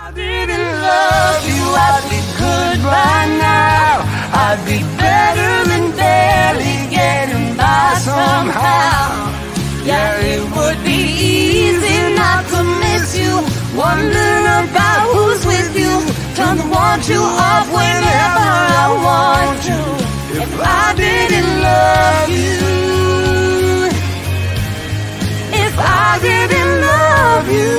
I didn't love you, I'd be good by now. I'd be better than barely getting by somehow. Yeah, it would be easy not to miss you. Wonder about who's with you. Turn the want you off whenever I want to. If I didn't love you, if I didn't love you.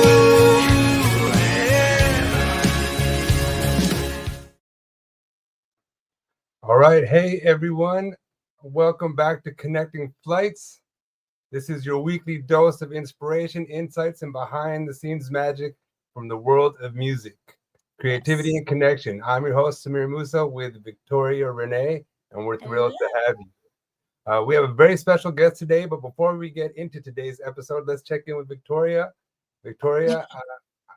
All right. Hey, everyone. Welcome back to Connecting Flights. This is your weekly dose of inspiration, insights, and behind-the-scenes magic from the world of music, creativity, and connection. I'm your host, Samir Musa, with Victoria Renee, and we're thrilled to have you. We have a very special guest today, but before we get into today's episode, let's check in with Victoria. Victoria,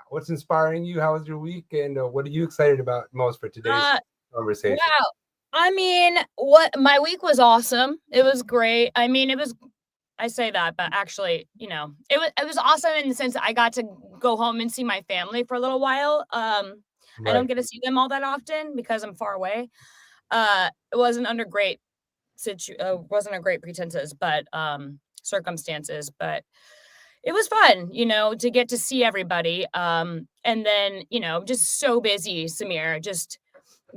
what's inspiring you? How was your week? And what are you excited about most for today's conversation? Wow. I mean, my week was awesome. It was great. I mean, I say that, but actually, you know, it was awesome in the sense that I got to go home and see my family for a little while. I don't get to see them all that often because I'm far away. It wasn't under great wasn't a great pretenses, but circumstances, but it was fun, you know, to get to see everybody. And then, you know, just so busy, Samir, just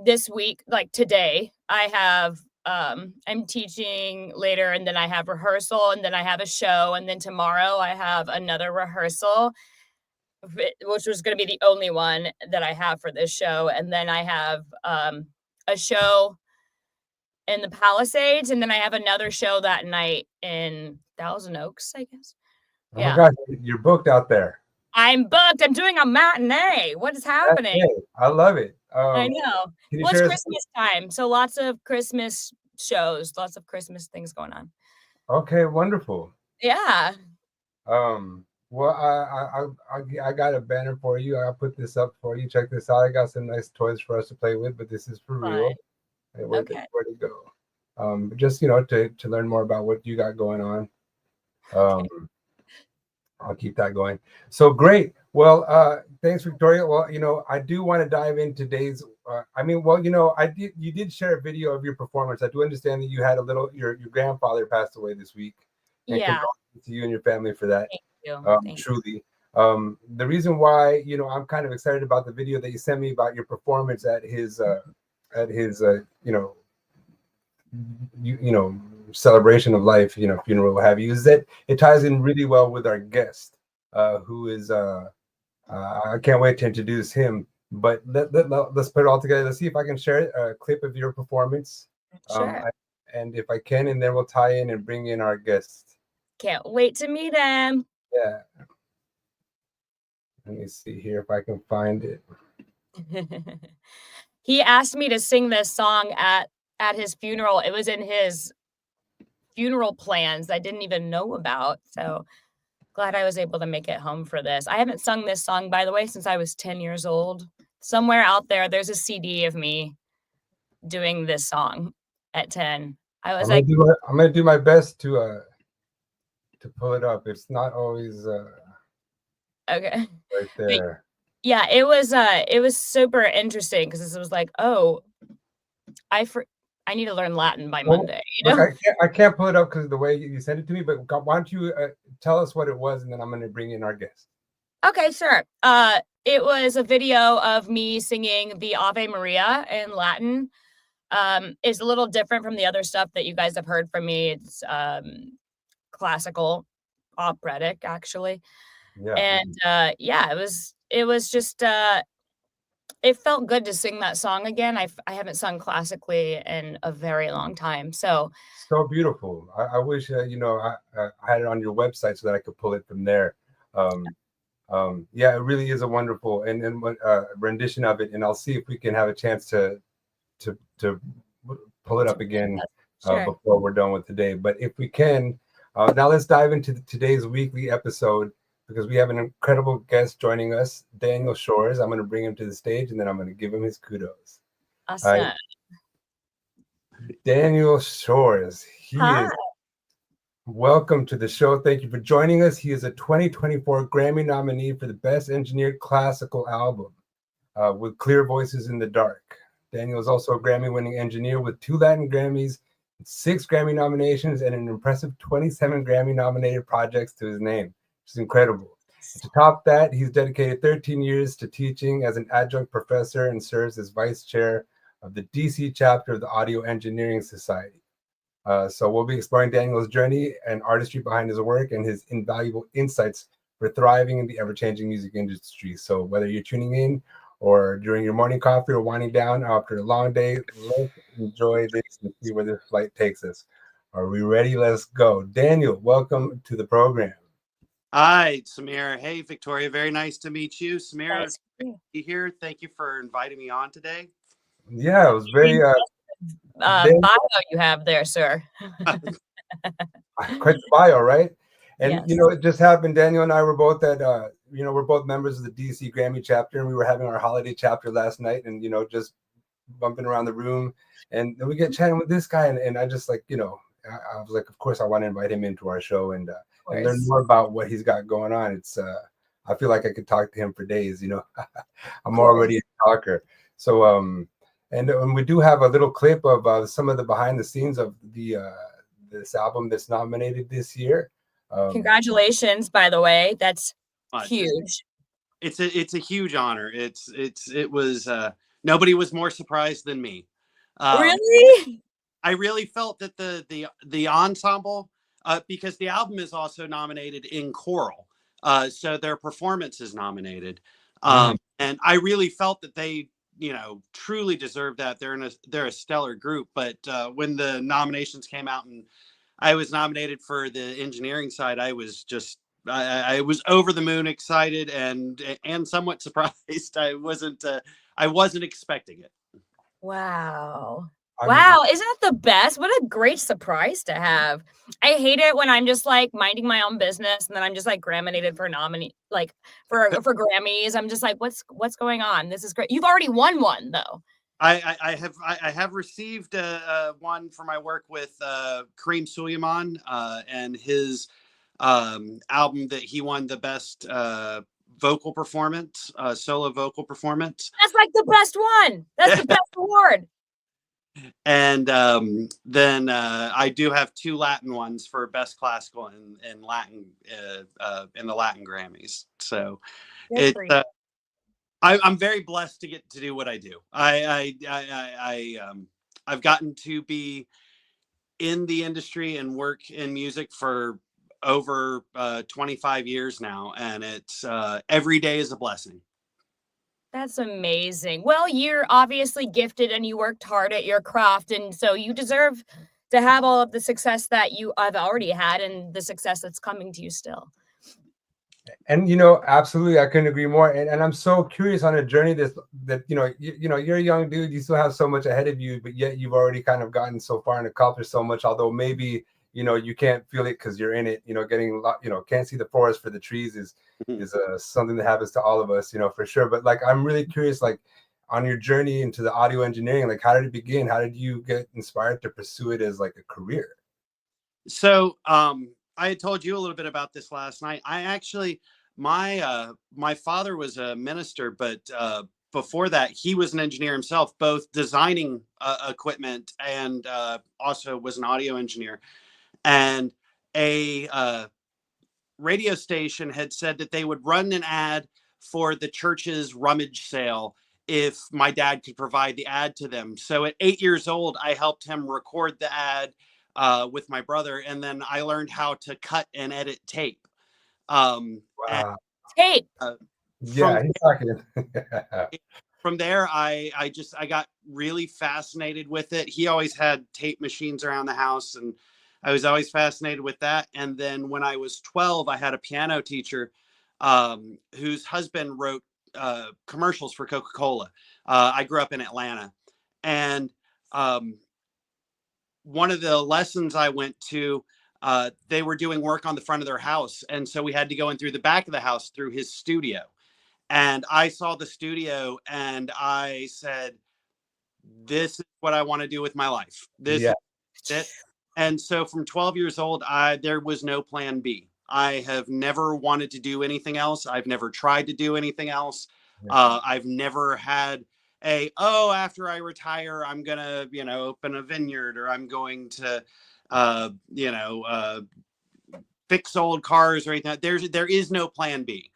this week, like today, I have I'm teaching later, and then I have rehearsal, and then I have a show, and then tomorrow I have another rehearsal, which was going to be the only one that I have for this show, and then I have a show in the Palisades, and then I have another show that night in Thousand Oaks, I guess. Oh my gosh, you're booked out there. I'm booked. I'm doing a matinee. What is happening? I love it. I know. Well, it's Christmas time, so lots of Christmas shows, lots of Christmas things going on. Okay, wonderful. Yeah. Well, I got a banner for you. I'll put this up for you. Check this out. I got some nice toys for us to play with, but this is for real. Where to go? Just, you know, to learn more about what you got going on. I'll keep that going. So great. Well, thanks, Victoria. Well, you know, I do want to dive in today's. You know, you did share a video of your performance. I do understand that you had your grandfather passed away this week. And condolences to you and your family for that. Thank you. Truly. The reason why, you know, I'm kind of excited about the video that you sent me about your performance at his celebration of life, you know, funeral, what have you, is that it ties in really well with our guest, who is I can't wait to introduce him. But let's put it all together. Let's see if I can share a clip of your performance. Sure. And if I can, and then we'll tie in and bring in our guest. Can't wait to meet him. Yeah. Let me see here if I can find it. He asked me to sing this song at his funeral. It was in his funeral plans I didn't even know about. So glad I was able to make it home for this. I haven't sung this song, by the way, since I was 10 years old. Somewhere out there's a CD of me doing this song at 10. I'm gonna do my best to pull it up. It's not always okay. Right there. But, yeah, it was super interesting because this was like, oh, I need to learn Latin by Monday. You know? I can't pull it up because of the way you sent it to me, but why don't you tell us what it was, and then I'm going to bring in our guest. Okay, sure. It was a video of me singing the Ave Maria in Latin. It's a little different from the other stuff that you guys have heard from me. It's classical, operatic, actually. Yeah. And it was just it felt good to sing that song again. I haven't sung classically in a very long time. So beautiful. I wish, you know, I had it on your website so that I could pull it from there. Yeah, it really is a wonderful and rendition of it. And I'll see if we can have a chance to pull it up again before we're done with today. But if we can, now let's dive into today's weekly episode, because we have an incredible guest joining us, Daniel Shores. I'm going to bring him to the stage, and then I'm going to give him his kudos. Awesome. Daniel Shores. Welcome to the show. Thank you for joining us. He is a 2024 Grammy nominee for the Best Engineered Classical Album. with Clear Voices in the Dark. Daniel is also a Grammy-winning engineer with 2 Latin Grammys, 6 Grammy nominations, and an impressive 27 Grammy-nominated projects to his name, which is incredible. To top that, he's dedicated 13 years to teaching as an adjunct professor and serves as vice chair of the DC chapter of the Audio Engineering Society. So we'll be exploring Daniel's journey and artistry behind his work and his invaluable insights for thriving in the ever-changing music industry. So whether you're tuning in or during your morning coffee or winding down after a long day, let's enjoy this and see where this flight takes us. Are we ready? Let's go. Daniel, welcome to the program. Hi, Samir. Hey, Victoria. Very nice to meet you. Samir, Nice to be here. Thank you for inviting me on today. Yeah, it was very bio you have there, sir. quite the bio, right? And Yes. you know, it just happened. Daniel and I were both at we're both members of the DC Grammy chapter, and we were having our holiday chapter last night, and just bumping around the room, and then we get chatting with this guy, and I just like, I was like, of course I want to invite him into our show and learn more about what he's got going on. It's I feel like I could talk to him for days. I'm already a talker. So and we do have a little clip of some of the behind the scenes of this album that's nominated this year. Congratulations, by the way. That's huge. It's a huge honor. It was nobody was more surprised than me. Really? I really felt that the ensemble, because the album is also nominated in choral, so their performance is nominated, and I really felt that they truly deserve that. They're a stellar group. But when the nominations came out and I was nominated for the engineering side, I was just I was over the moon excited and somewhat surprised. I wasn't expecting it. Wow. Wow, isn't that the best? What a great surprise to have. I hate it when I'm just like minding my own business and then I'm just like Grammy-nominated for for Grammys. I'm just like, what's going on? This is great. You've already won one though. I have received one for my work with Kareem Suleiman and his album that he won the best vocal performance, solo vocal performance. That's like the best one. That's the best award. And then I do have 2 Latin ones for best classical and Latin in the Latin Grammys. So I'm very blessed to get to do what I do. I've gotten to be in the industry and work in music for over 25 years now, and it's every day is a blessing. That's amazing. Well, you're obviously gifted and you worked hard at your craft, and so you deserve to have all of the success that you have already had and the success that's coming to you still. And absolutely, I couldn't agree more. And I'm so curious on a journey that you're a young dude, you still have so much ahead of you, but yet you've already kind of gotten so far and accomplished so much. Although maybe you can't feel it because you're in it. Can't see the forest for the trees is something that happens to all of us, for sure. But like, I'm really curious, like, on your journey into the audio engineering, like, how did it begin? How did you get inspired to pursue it as like a career? So I had told you a little bit about this last night. I actually, my father was a minister, but before that, he was an engineer himself, both designing equipment and also was an audio engineer. And a radio station had said that they would run an ad for the church's rummage sale if my dad could provide the ad to them. So at 8 years old, I helped him record the ad with my brother, and then I learned how to cut and edit tape. Wow. Tape. Yeah, he's talking. From there, I got really fascinated with it. He always had tape machines around the house, and I was always fascinated with that. And then when I was 12, I had a piano teacher whose husband wrote commercials for Coca-Cola. I grew up in Atlanta, and one of the lessons I went to, they were doing work on the front of their house. And so we had to go in through the back of the house through his studio. And I saw the studio and I said, this is what I want to do with my life. This is it. And so from 12 years old, there was no plan B. I have never wanted to do anything else. I've never tried to do anything else. I've never had after I retire, I'm gonna, open a vineyard, or I'm going to, fix old cars or anything. There is no plan B.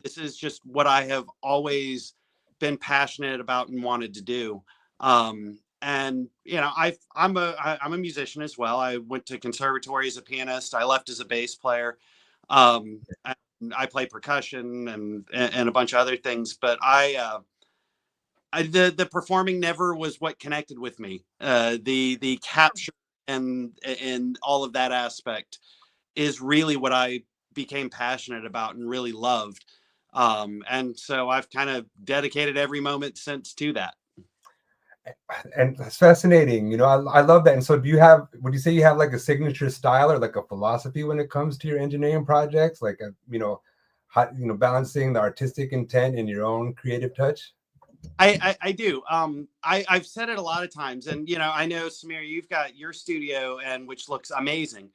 This is just what I have always been passionate about and wanted to do. And I'm a musician as well. I went to conservatory as a pianist. I left as a bass player. And I play percussion and a bunch of other things. But the performing never was what connected with me. The capture and all of that aspect is really what I became passionate about and really loved. And so I've kind of dedicated every moment since to that. And that's fascinating. I love that. And so would you say you have like a signature style or like a philosophy when it comes to your engineering projects? Like, balancing the artistic intent and your own creative touch? I do. I've said it a lot of times, and I know, Samir, you've got your studio, and which looks amazing.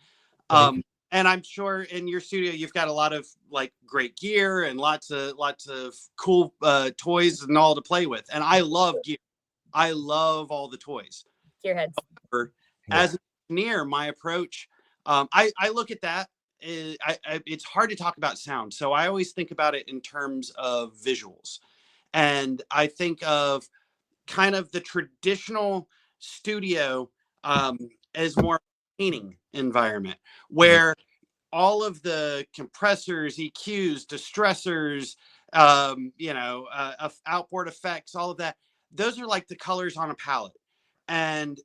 And I'm sure in your studio you've got a lot of like great gear and lots of cool toys and all to play with. And I love gear. I love all the toys. Gearheads. As an engineer, my approach, I look at that. It's hard to talk about sound, so I always think about it in terms of visuals. And I think of kind of the traditional studio as more painting environment, where all of the compressors, EQs, distressors, outboard effects, all of that, those are like the colors on a palette. And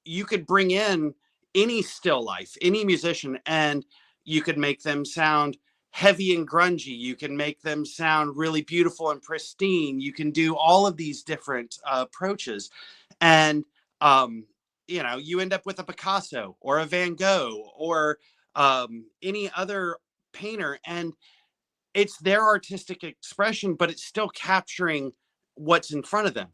you could bring in any still life, any musician, and you could make them sound heavy and grungy. You can make them sound really beautiful and pristine. You can do all of these different approaches. And, you end up with a Picasso or a Van Gogh or any other painter. And it's their artistic expression, but it's still capturing what's in front of them.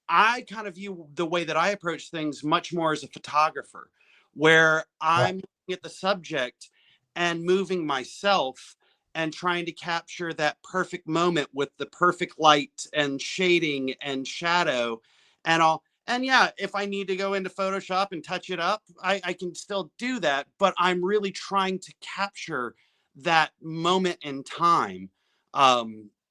I kind of view the way that I approach things much more as a photographer, where I'm looking at the subject and moving myself and trying to capture that perfect moment with the perfect light and shading and shadow and all. And yeah, if I need to go into Photoshop and touch it up, I can still do that. But I'm really trying to capture that moment in time,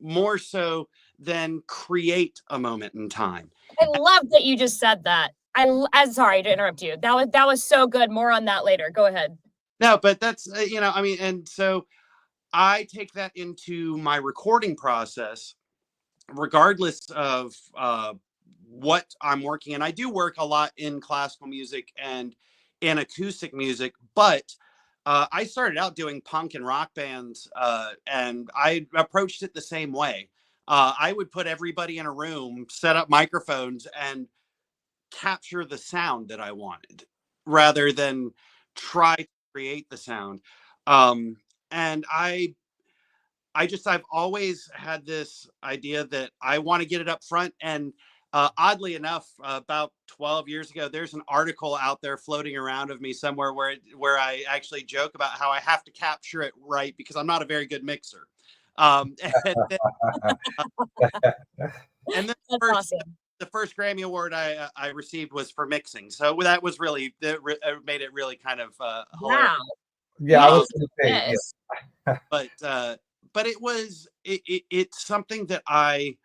more so than create a moment in time. I love that you just said that. I'm sorry to interrupt you. That was so good. More on that later. Go ahead. No, but that's, and so I take that into my recording process, regardless of what I'm working in. I do work a lot in classical music and in acoustic music, but I started out doing punk and rock bands, and I approached it the same way. I would put everybody in a room, set up microphones, and capture the sound that I wanted, rather than try to create the sound. And I've always had this idea that I want to get it up front. And oddly enough, about 12 years ago, there's an article out there floating around of me somewhere where I actually joke about how I have to capture it right because I'm not a very good mixer. And then the first Grammy Award I received was for mixing. So that was really, made it really kind of hilarious. Wow. Yeah, I was going to say, but it's something that I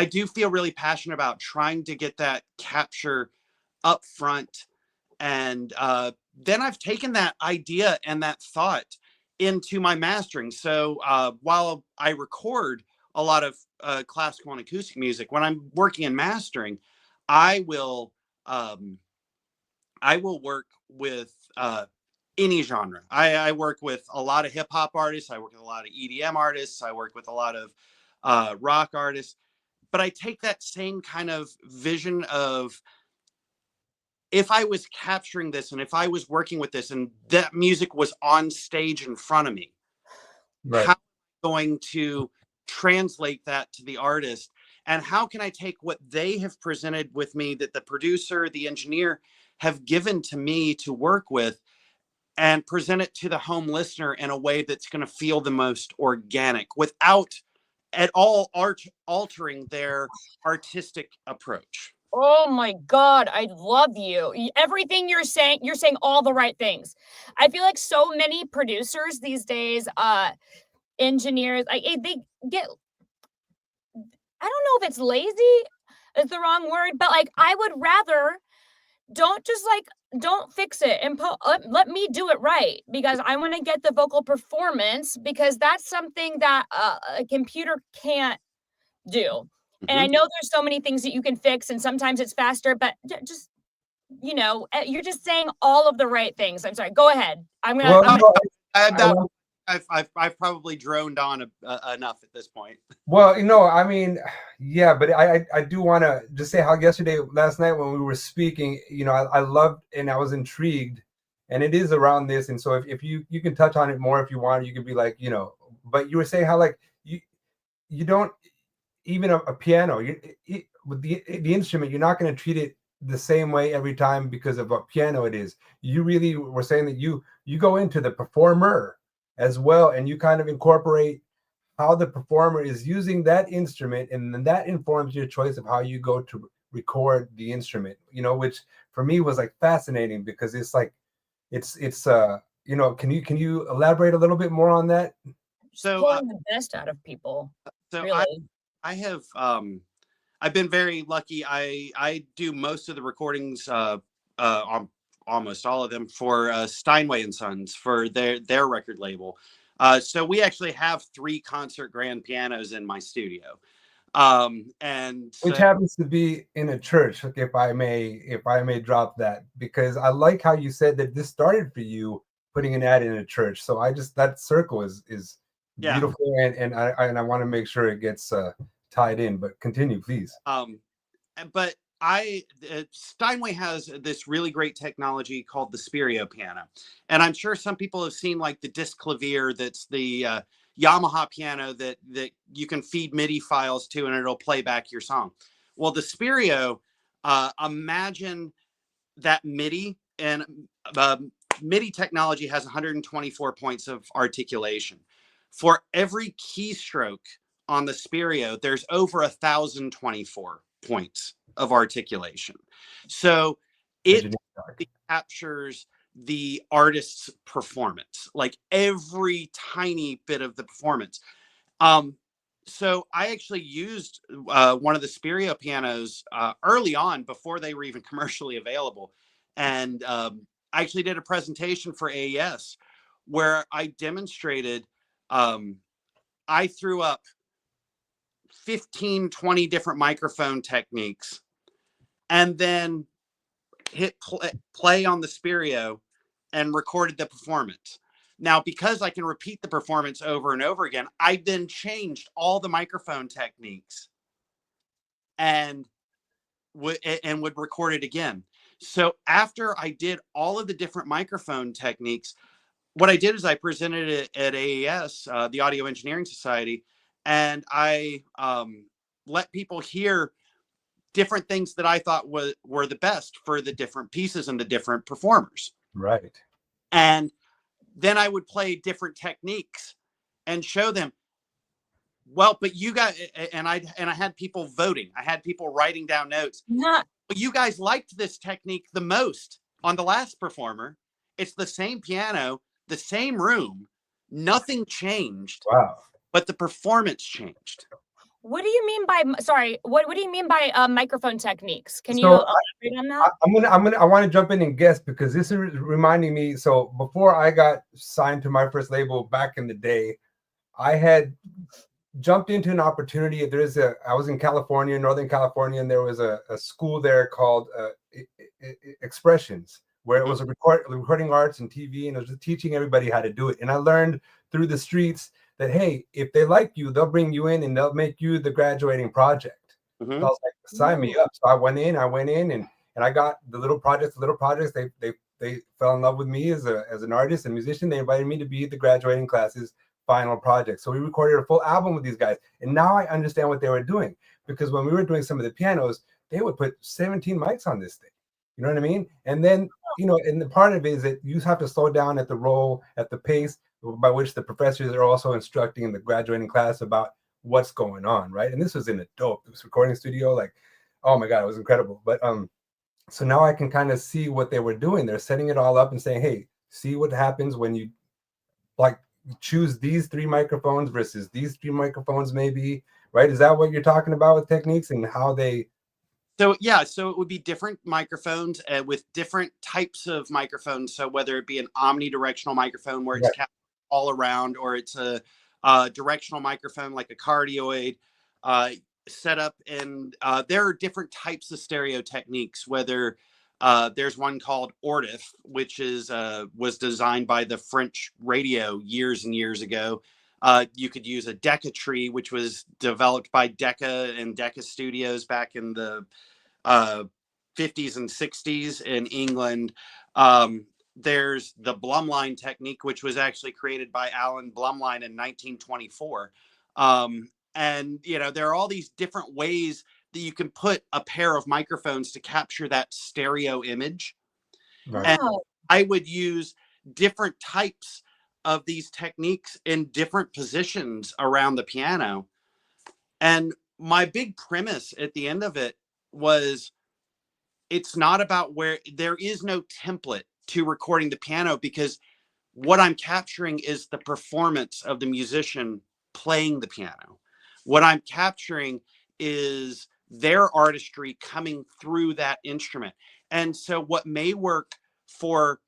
do feel really passionate about, trying to get that capture up front. And then I've taken that idea and that thought into my mastering. So while I record a lot of classical and acoustic music, when I'm working in mastering, I will work with any genre. I work with a lot of hip hop artists. I work with a lot of EDM artists. I work with a lot of rock artists. But I take that same kind of vision of, if I was capturing this and if I was working with this and that music was on stage in front of me, how am I going to translate that to the artist? And how can I take what they have presented with me, that the producer, the engineer have given to me to work with, and present it to the home listener in a way that's going to feel the most organic without at all altering their artistic approach. Oh my God, I love you. Everything you're saying all the right things. I feel like so many producers these days, engineers, they get, I don't know if it's lazy is the wrong word, but like I would rather don't fix it and let me do it right, because I want to get the vocal performance, because that's something that a computer can't do. And I know there's so many things that you can fix, and sometimes it's faster, but just, you're just saying all of the right things. I'm sorry. Go ahead. I've probably droned on enough at this point. Well, I mean, yeah, but I do want to just say how last night when we were speaking, I loved and I was intrigued, and it is around this. And so if you can touch on it more if you want, you can be like, but you were saying how like you don't, even a piano, with the instrument, you're not going to treat it the same way every time because of what piano it is. You really were saying that you go into the performer as well, and you kind of incorporate how the performer is using that instrument, and then that informs your choice of how you go to record the instrument, which for me was like fascinating, because it's like it's can you elaborate a little bit more on that? So pulling the best out of people. So really. I have I've been very lucky. I do most of the recordings, almost all of them, for Steinway and Sons, for their record label. So we actually have 3 concert grand pianos in my studio, and which happens to be in a church, if I may drop that, because I like how you said that this started for you putting an ad in a church. So that circle is beautiful, and I want to make sure it gets tied in, but continue, please. But Steinway has this really great technology called the Stereo piano, and I'm sure some people have seen like the disc clavier, that's the Yamaha piano that you can feed MIDI files to and it'll play back your song. Well, the Stereo, imagine that MIDI, and MIDI technology has 124 points of articulation. For every keystroke on the Stereo, there's over 1,024 points of articulation. So it captures the artist's performance, like every tiny bit of the performance. So I actually used one of the Stereo pianos early on, before they were even commercially available. And I actually did a presentation for AES where I demonstrated, I threw up 15, 20 different microphone techniques, and then hit play on the Stereo and recorded the performance. Now, because I can repeat the performance over and over again, I then changed all the microphone techniques and would record it again. So after I did all of the different microphone techniques, what I did is I presented it at AES, the Audio Engineering Society, and I let people hear different things that I thought were the best for the different pieces and the different performers. Right. And then I would play different techniques and show them, well, but you guys, and I had people voting. I had people writing down notes. Well, you guys liked this technique the most on the last performer. It's the same piano, the same room, nothing changed. Wow. But the performance changed. What do you mean by, sorry, what do you mean by microphone techniques? Can you elaborate on that? I want to jump in and guess, because this is reminding me. So before I got signed to my first label back in the day, I had jumped into an opportunity. I was in California, Northern California, and there was a school there called Expressions, where it was recording arts and TV, and it was just teaching everybody how to do it. And I learned through the streets that, hey, if they like you, they'll bring you in and they'll make you the graduating project. So I was like, sign me up. So I went in and I got the little projects. They fell in love with me as an artist and musician. They invited me to be the graduating class's final project. So we recorded a full album with these guys. And now I understand what they were doing, because when we were doing some of the pianos, they would put 17 mics on this thing. You know what I mean? And then and the part of it is that you have to slow down at the pace by which the professors are also instructing in the graduating class about what's going on, right? And this was in a dope recording studio, like, oh my God, it was incredible. But so now I can kind of see what they were doing. They're setting it all up and saying, hey, see what happens when you like choose these 3 microphones versus these 3 microphones, maybe, right? Is that what you're talking about with techniques and how they? So yeah, so it would be different microphones with different types of microphones. So whether it be an omnidirectional microphone where it's captured all around, or it's a directional microphone like a cardioid setup, and there are different types of stereo techniques. Whether there's one called Ortif, which is was designed by the French radio years and years ago. You could use a Decca tree, which was developed by Decca and Decca Studios back in the 50s and 60s in England. There's the Blumlein technique, which was actually created by Alan Blumlein in 1924. And, there are all these different ways that you can put a pair of microphones to capture that stereo image. Right. And I would use different types of these techniques in different positions around the piano. And my big premise at the end of it was, it's not about where there is no template to recording the piano, because what I'm capturing is the performance of the musician playing the piano. What I'm capturing is their artistry coming through that instrument. And so what may work for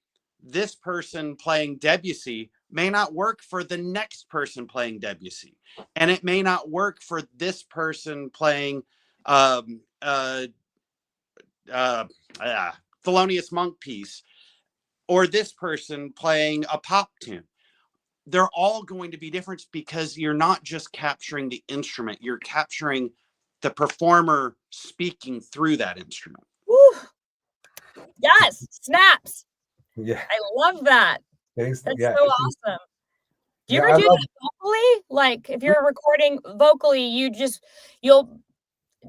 this person playing Debussy may not work for the next person playing Debussy. And it may not work for this person playing Thelonious Monk piece, or this person playing a pop tune. They're all going to be different, because you're not just capturing the instrument, you're capturing the performer speaking through that instrument. Woo. Yes, snaps. Yeah, I love that. That's so awesome. Do you ever do that vocally? Like, if you're recording vocally, you'll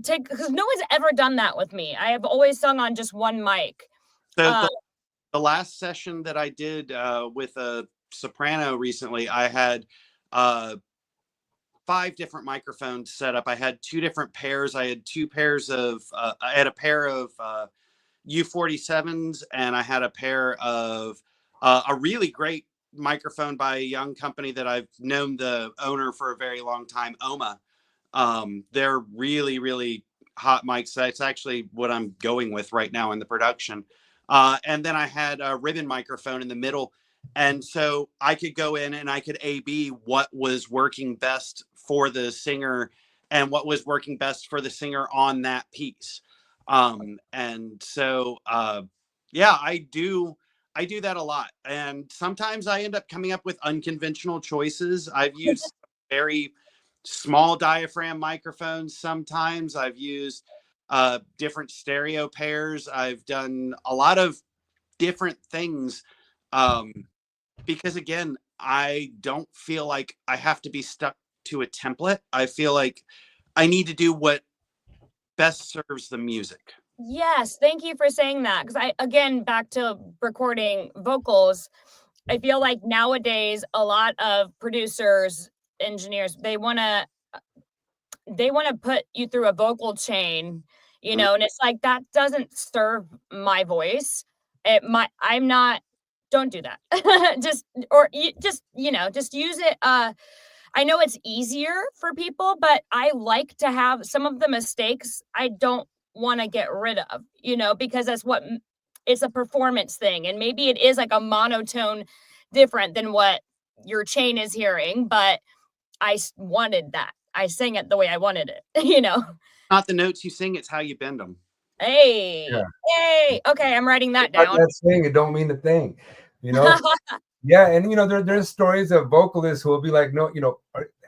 take, because no one's ever done that with me. I have always sung on just one mic. So the last session that I did with a soprano recently, I had 5 different microphones set up. I had 2 different pairs. I had 2 pairs of, I had a pair of U47s, and I had a pair of a really great microphone by a young company that I've known the owner for a very long time, Oma. They're really, really hot mics. That's actually what I'm going with right now in the production. And then I had a ribbon microphone in the middle. And so I could go in and I could A/B what was working best for the singer and what was working best for the singer on that piece. And so, yeah, I do that a lot. And sometimes I end up coming up with unconventional choices. I've used very small diaphragm microphones. Sometimes I've used different stereo pairs. I've done a lot of different things, because again, I don't feel like I have to be stuck to a template. I feel like I need to do what best serves the music. Yes, thank you for saying that, because again, back to recording vocals, I feel like nowadays a lot of producers, engineers, they want to put you through a vocal chain, and it's like, that doesn't serve my voice. Don't do that. just use it. I know it's easier for people, but I like to have some of the mistakes I don't want to get rid of, because it's a performance thing. And maybe it is like a monotone different than what your chain is hearing, but I wanted that. I sang it the way I wanted it, Not the notes you sing, it's how you bend them. Hey, Yeah. Hey, okay, I'm writing that down. That saying, it don't mean a thing, Yeah, and there's stories of vocalists who will be like, no,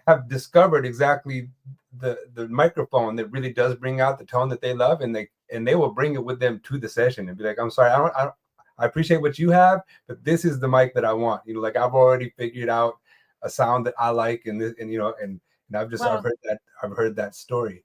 have discovered exactly the microphone that really does bring out the tone that they love, and they will bring it with them to the session and be like, I'm sorry, I appreciate what you have, but this is the mic that I want. Like, I've already figured out a sound that I like, and I've heard that story.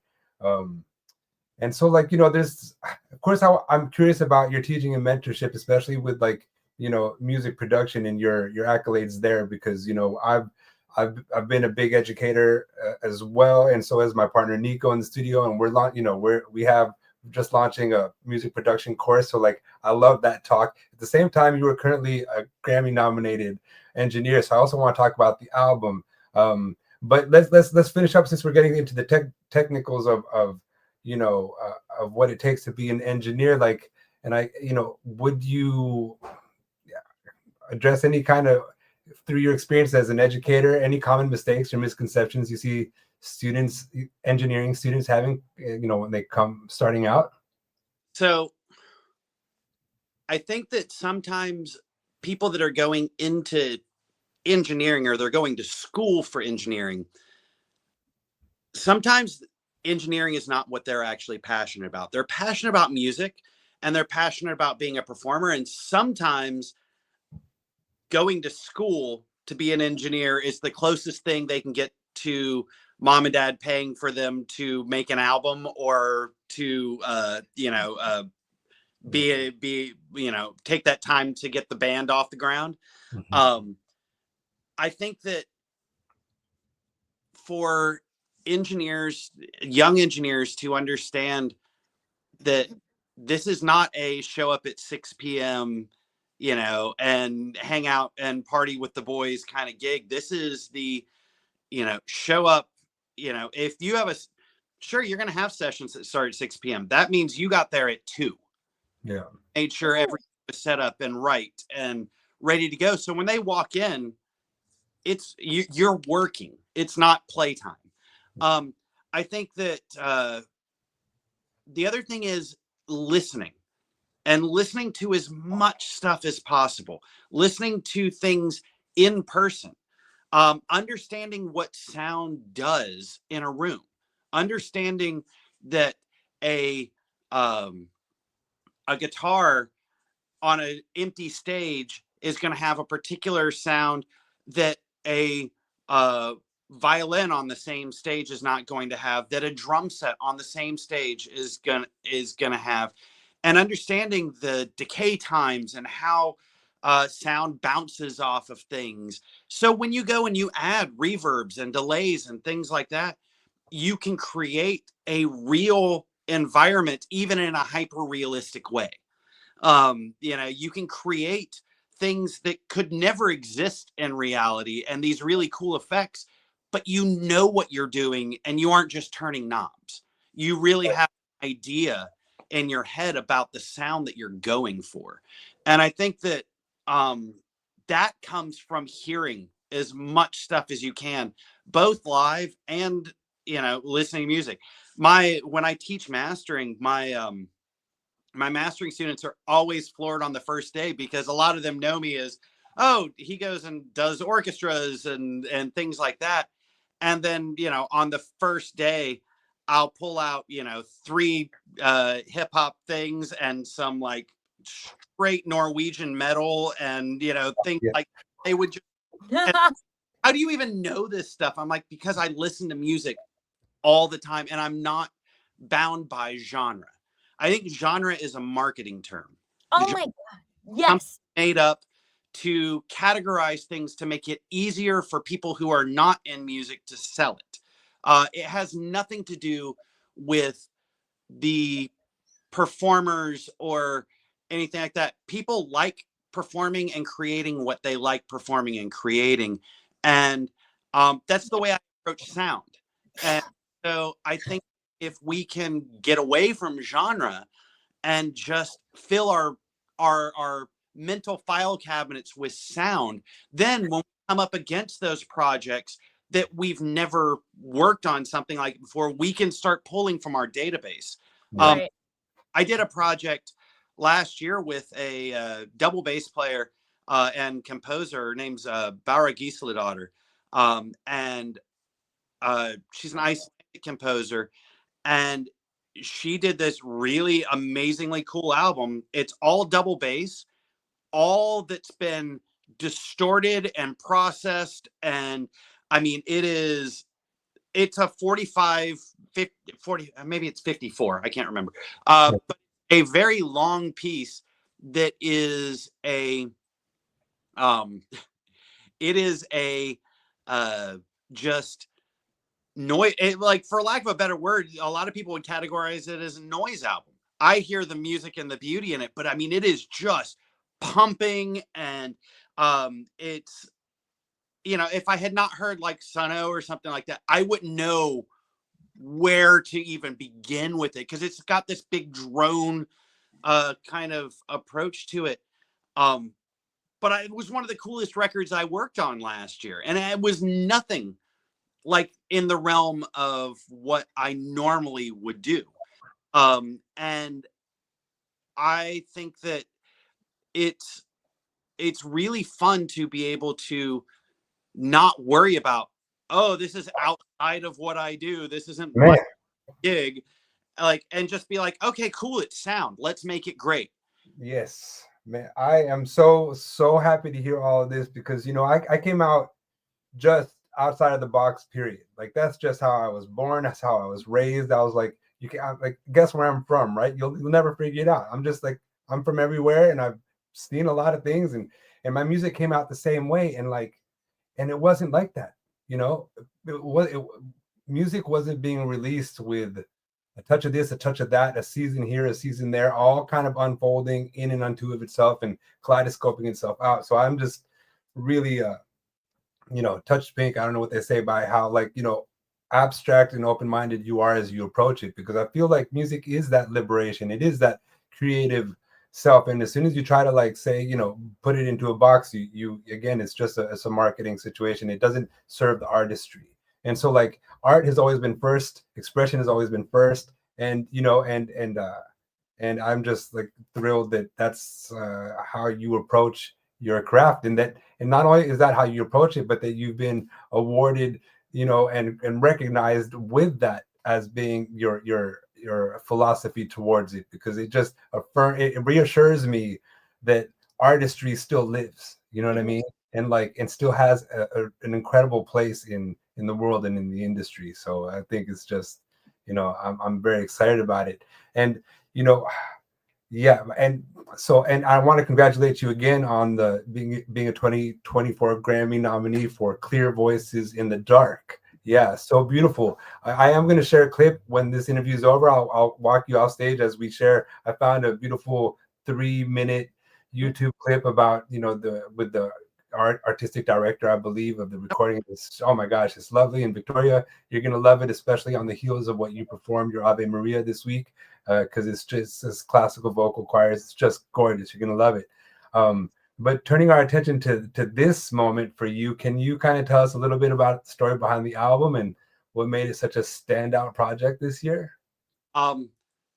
And so, like, you know, there's, of course, how I'm curious about your teaching and mentorship, especially with, like, you know, music production and your accolades there, because, you know, I've been a big educator as well, and so has my partner Nico in the studio, and we have just launching a music production course. So, like, I love that talk. At the same time, you were currently a Grammy nominated engineer, so I also want to talk about the album. But let's finish up, since we're getting into the technicals of you know, of what it takes to be an engineer. Like, and would you address any kind of, through your experience as an educator, any common mistakes or misconceptions you see engineering students having, you know, when they come starting out? So I think that sometimes people that are going into engineering, or they're going to school for engineering, sometimes engineering is not what they're actually passionate about. They're passionate about music, and they're passionate about being a performer. And sometimes going to school to be an engineer is the closest thing they can get to mom and dad paying for them to make an album, or to take that time to get the band off the ground. Mm-hmm. I think that for engineers, young engineers, to understand that this is not a show up at 6 p.m., you know, and hang out and party with the boys kind of gig. This is the, you know, show up, you know, if you have sure, you're going to have sessions that start at 6 p.m. That means you got there at 2. Yeah. Made sure everything was set up and right and ready to go. So when they walk in, you're working. It's not playtime. I think that the other thing is listening, and listening to as much stuff as possible, listening to things in person, understanding what sound does in a room, understanding that a guitar on an empty stage is going to have a particular sound that a violin on the same stage is not going to have, that a drum set on the same stage is going to have, and understanding the decay times and how sound bounces off of things. So when you go and you add reverbs and delays and things like that, you can create a real environment, even in a hyper realistic way. You can create things that could never exist in reality, and these really cool effects, but you know what you're doing, and you aren't just turning knobs. You really have an idea in your head about the sound that you're going for. And I think that that comes from hearing as much stuff as you can, both live and, you know, listening to music. When I teach mastering, my mastering students are always floored on the first day, because a lot of them know me as, oh, he goes and does orchestras and things like that. And then, you know, on the first day, I'll pull out, you know, 3 hip hop things and some like straight Norwegian metal, and, you know, things like they would just, how do you even know this stuff? I'm like, because I listen to music all the time, and I'm not bound by genre. I think genre is a marketing term. Oh my God. Yes. Made up to categorize things to make it easier for people who are not in music to sell it. It has nothing to do with the performers or anything like that. People like performing and creating what they like performing and creating. And that's the way I approach sound. And so I think if we can get away from genre and just fill our mental file cabinets with sound, then when we come up against those projects that we've never worked on something like before, we can start pulling from our database. Right. I did a project last year with a double bass player and composer. Her name's Bára Gísladóttir. And she's an Icelandic composer, and she did this really amazingly cool album. It's all double bass, all that's been distorted and processed. And I mean, it's a 45, 50, 40, maybe it's 54. I can't remember. But a very long piece that is a, it is a just noise, like, for lack of a better word, a lot of people would categorize it as a noise album. I hear the music and the beauty in it, but I mean, it is just pumping, and it's, you know, if I had not heard like Sunno or something like that, I wouldn't know where to even begin with it, because it's got this big drone kind of approach to it. But it was one of the coolest records I worked on last year, and it was nothing like in the realm of what I normally would do. And I think that it's really fun to be able to not worry about, oh, this is outside of what I do, this isn't my gig, like, and just be like, okay, cool, it's sound, let's make it great. Yes, man, I am so happy to hear all of this, because, you know, I came out just outside of the box, period. Like, that's just how I was born, that's how I was raised. I was like, you can, like, guess where I'm from, right? You'll never figure it out. I'm just like, I'm from everywhere, and I've seen a lot of things, and my music came out the same way, and like, and it wasn't like that, you know. Music wasn't being released with a touch of this, a touch of that, a season here, a season there, all kind of unfolding in and unto of itself and kaleidoscoping itself out. So I'm just really you know, touched pink. I don't know what they say by how, like, you know, abstract and open-minded you are as you approach it, because I feel like music is that liberation, it is that creative self, and as soon as you try to, like, say, you know, put it into a box, you again, it's just it's a marketing situation. It doesn't serve the artistry. And so, like, art has always been first, expression has always been first, and, you know, and I'm just like thrilled that that's how you approach your craft, and that, and not only is that how you approach it, but that you've been awarded, you know, and recognized with that as being your philosophy towards it, because it just it reassures me that artistry still lives, you know what I mean, and like, and still has an incredible place in the world and in the industry. So I think it's just, you know, I'm very excited about it. And, you know, yeah, and so, and I want to congratulate you again on the being a 2024 Grammy nominee for Clear Voices in the Dark. Yeah, so beautiful. I am going to share a clip when this interview is over. I'll walk you off stage as we share. I found a beautiful 3-minute YouTube clip about, you know, with the artistic director, I believe, of the recording. It's, oh my gosh, it's lovely. And Victoria, you're going to love it, especially on the heels of what you performed, your Ave Maria, this week, because it's just this classical vocal choirs. It's just gorgeous. You're going to love it. But turning our attention to this moment for you, can you kind of tell us a little bit about the story behind the album and what made it such a standout project this year?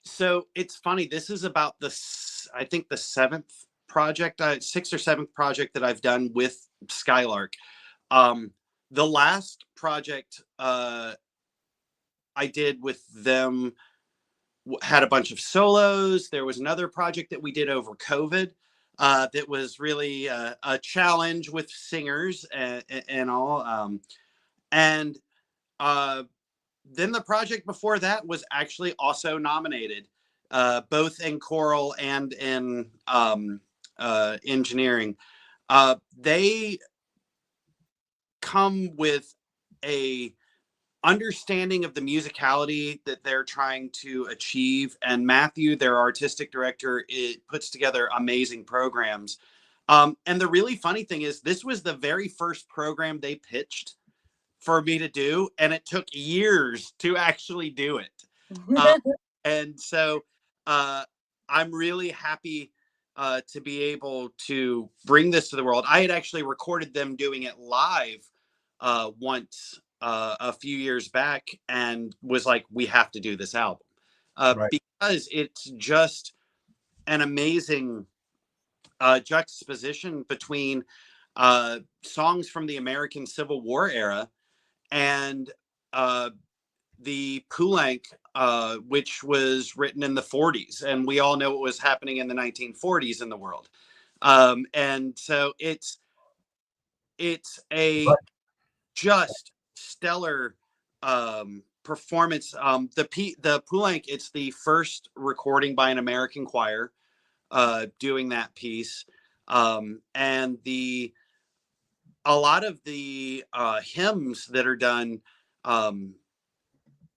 So it's funny. This is about I think the 6th or 7th project that I've done with Skylark. The last project I did with them had a bunch of solos. There was another project that we did over COVID that was really a challenge with singers and all. And then the project before that was actually also nominated, both in choral and in engineering. They come with a understanding of the musicality that they're trying to achieve, and Matthew, their artistic director, it puts together amazing programs. And the really funny thing is, this was the very first program they pitched for me to do, and it took years to actually do it. And so I'm really happy to be able to bring this to the world. I had actually recorded them doing it live once a few years back, and was like, we have to do this album because it's just an amazing juxtaposition between songs from the American Civil War era and the Poulenc, which was written in the 40s, and we all know what was happening in the 1940s in the world. And so it's a just stellar performance. The Poulenc, it's the first recording by an American choir doing that piece. And a lot of the hymns that are done on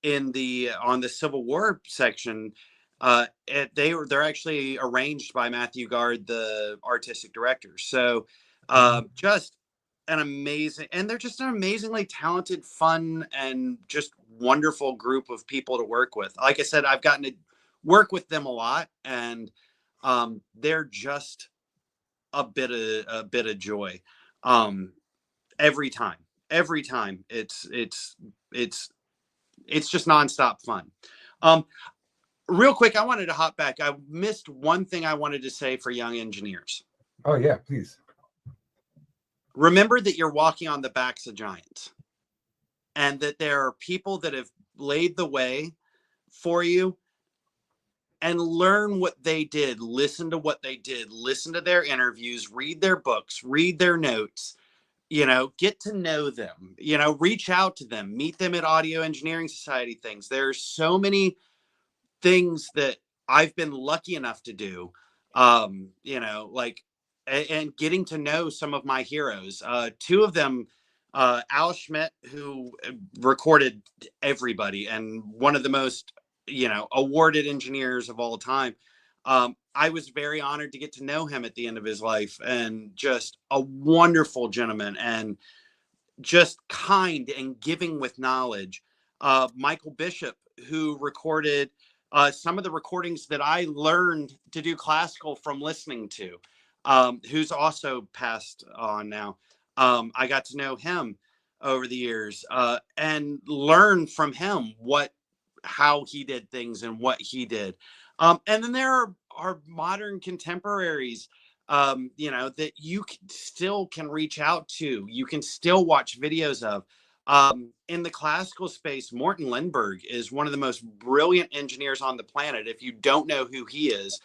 the Civil War section, they're actually arranged by Matthew Gard, the artistic director. So just an amazing, and they're just an amazingly talented, fun, and just wonderful group of people to work with. Like I said, I've gotten to work with them a lot, and they're just a bit of joy. Every time it's just nonstop fun. Real quick, I wanted to hop back. I missed one thing I wanted to say for young engineers. Oh yeah, please. Remember that you're walking on the backs of giants, and that there are people that have laid the way for you, and learn what they did. Listen to what they did. Listen to their interviews, read their books, read their notes, get to know them, reach out to them, meet them at Audio Engineering Society things. There's so many things that I've been lucky enough to do, and getting to know some of my heroes. Two of them, Al Schmidt, who recorded everybody and one of the most, awarded engineers of all time. I was very honored to get to know him at the end of his life, and just a wonderful gentleman and just kind and giving with knowledge. Michael Bishop, who recorded some of the recordings that I learned to do classical from listening to, who's also passed on now. I got to know him over the years and learn from him how he did things and what he did. And then there are modern contemporaries, that you still can reach out to. You can still watch videos of. In the classical space, Morten Lindberg is one of the most brilliant engineers on the planet. If you don't know who he is,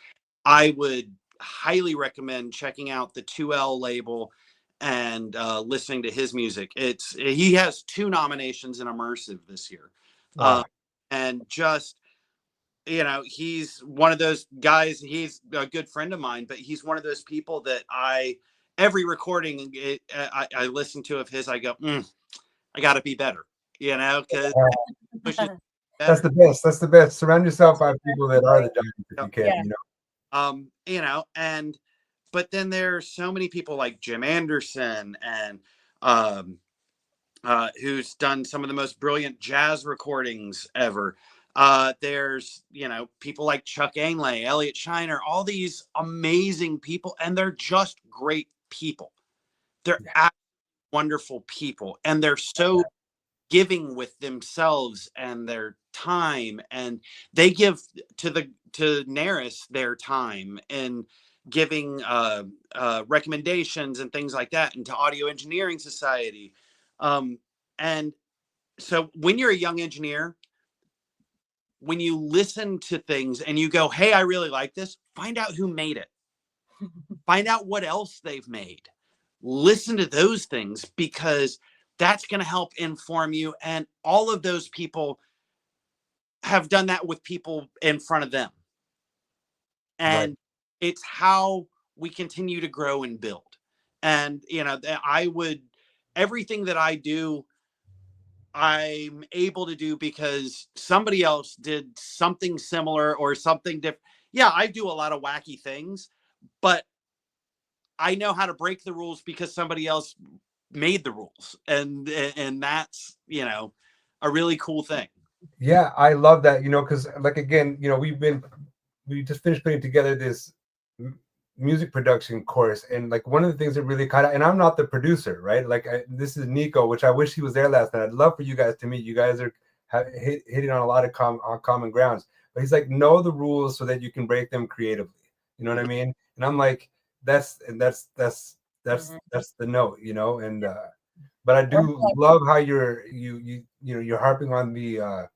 I would highly recommend checking out the 2L label and listening to his music. He has 2 nominations in Immersive this year. Wow. And just, he's one of those guys. He's a good friend of mine, but he's one of those people that every recording I listen to of his, I go, I got to be better, because that's the best. That's the best. Surround yourself by people that are the giants if you can. But then there's so many people like Jim Anderson and who's done some of the most brilliant jazz recordings ever. There's, people like Chuck Ainlay, Elliot Shiner, all these amazing people, and they're just great people. They're wonderful people, and they're so giving with themselves and their time, and they give to NARIS their time and giving recommendations and things like that, and to Audio Engineering Society. And so when you're a young engineer, when you listen to things and you go, hey, I really like this, find out who made it. Find out what else they've made. Listen to those things, because that's going to help inform you. And all of those people have done that with people in front of them. And it's how we continue to grow and build. And, everything that I do, I'm able to do because somebody else did something similar or something different. Yeah, I do a lot of wacky things, but I know how to break the rules because somebody else made the rules. And that's, a really cool thing. Yeah, I love that, because again, we just finished putting together this music production course, and one of the things that really and I'm not the producer, right? This is Nico, which I wish he was there last night. I'd love for you guys to meet. You guys are hitting on a lot of common grounds, but he's like, know the rules so that you can break them creatively. You know what I mean? And I'm like, that's the note, and but I do love how you're harping on the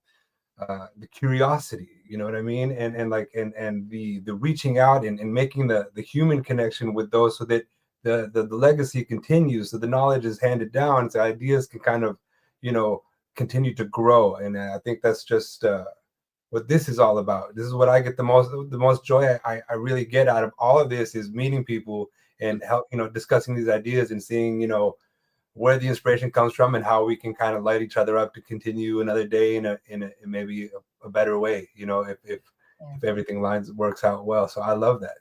curiosity, you know what I mean, and the reaching out and making the human connection with those, so that the legacy continues, so the knowledge is handed down, so ideas can kind of continue to grow. And I think that's just what this is all about. This is what I get the most joy I really get out of all of this, is meeting people and help, discussing these ideas and seeing, where the inspiration comes from and how we can kind of light each other up to continue another day in maybe a better way, if everything works out well. So I love that.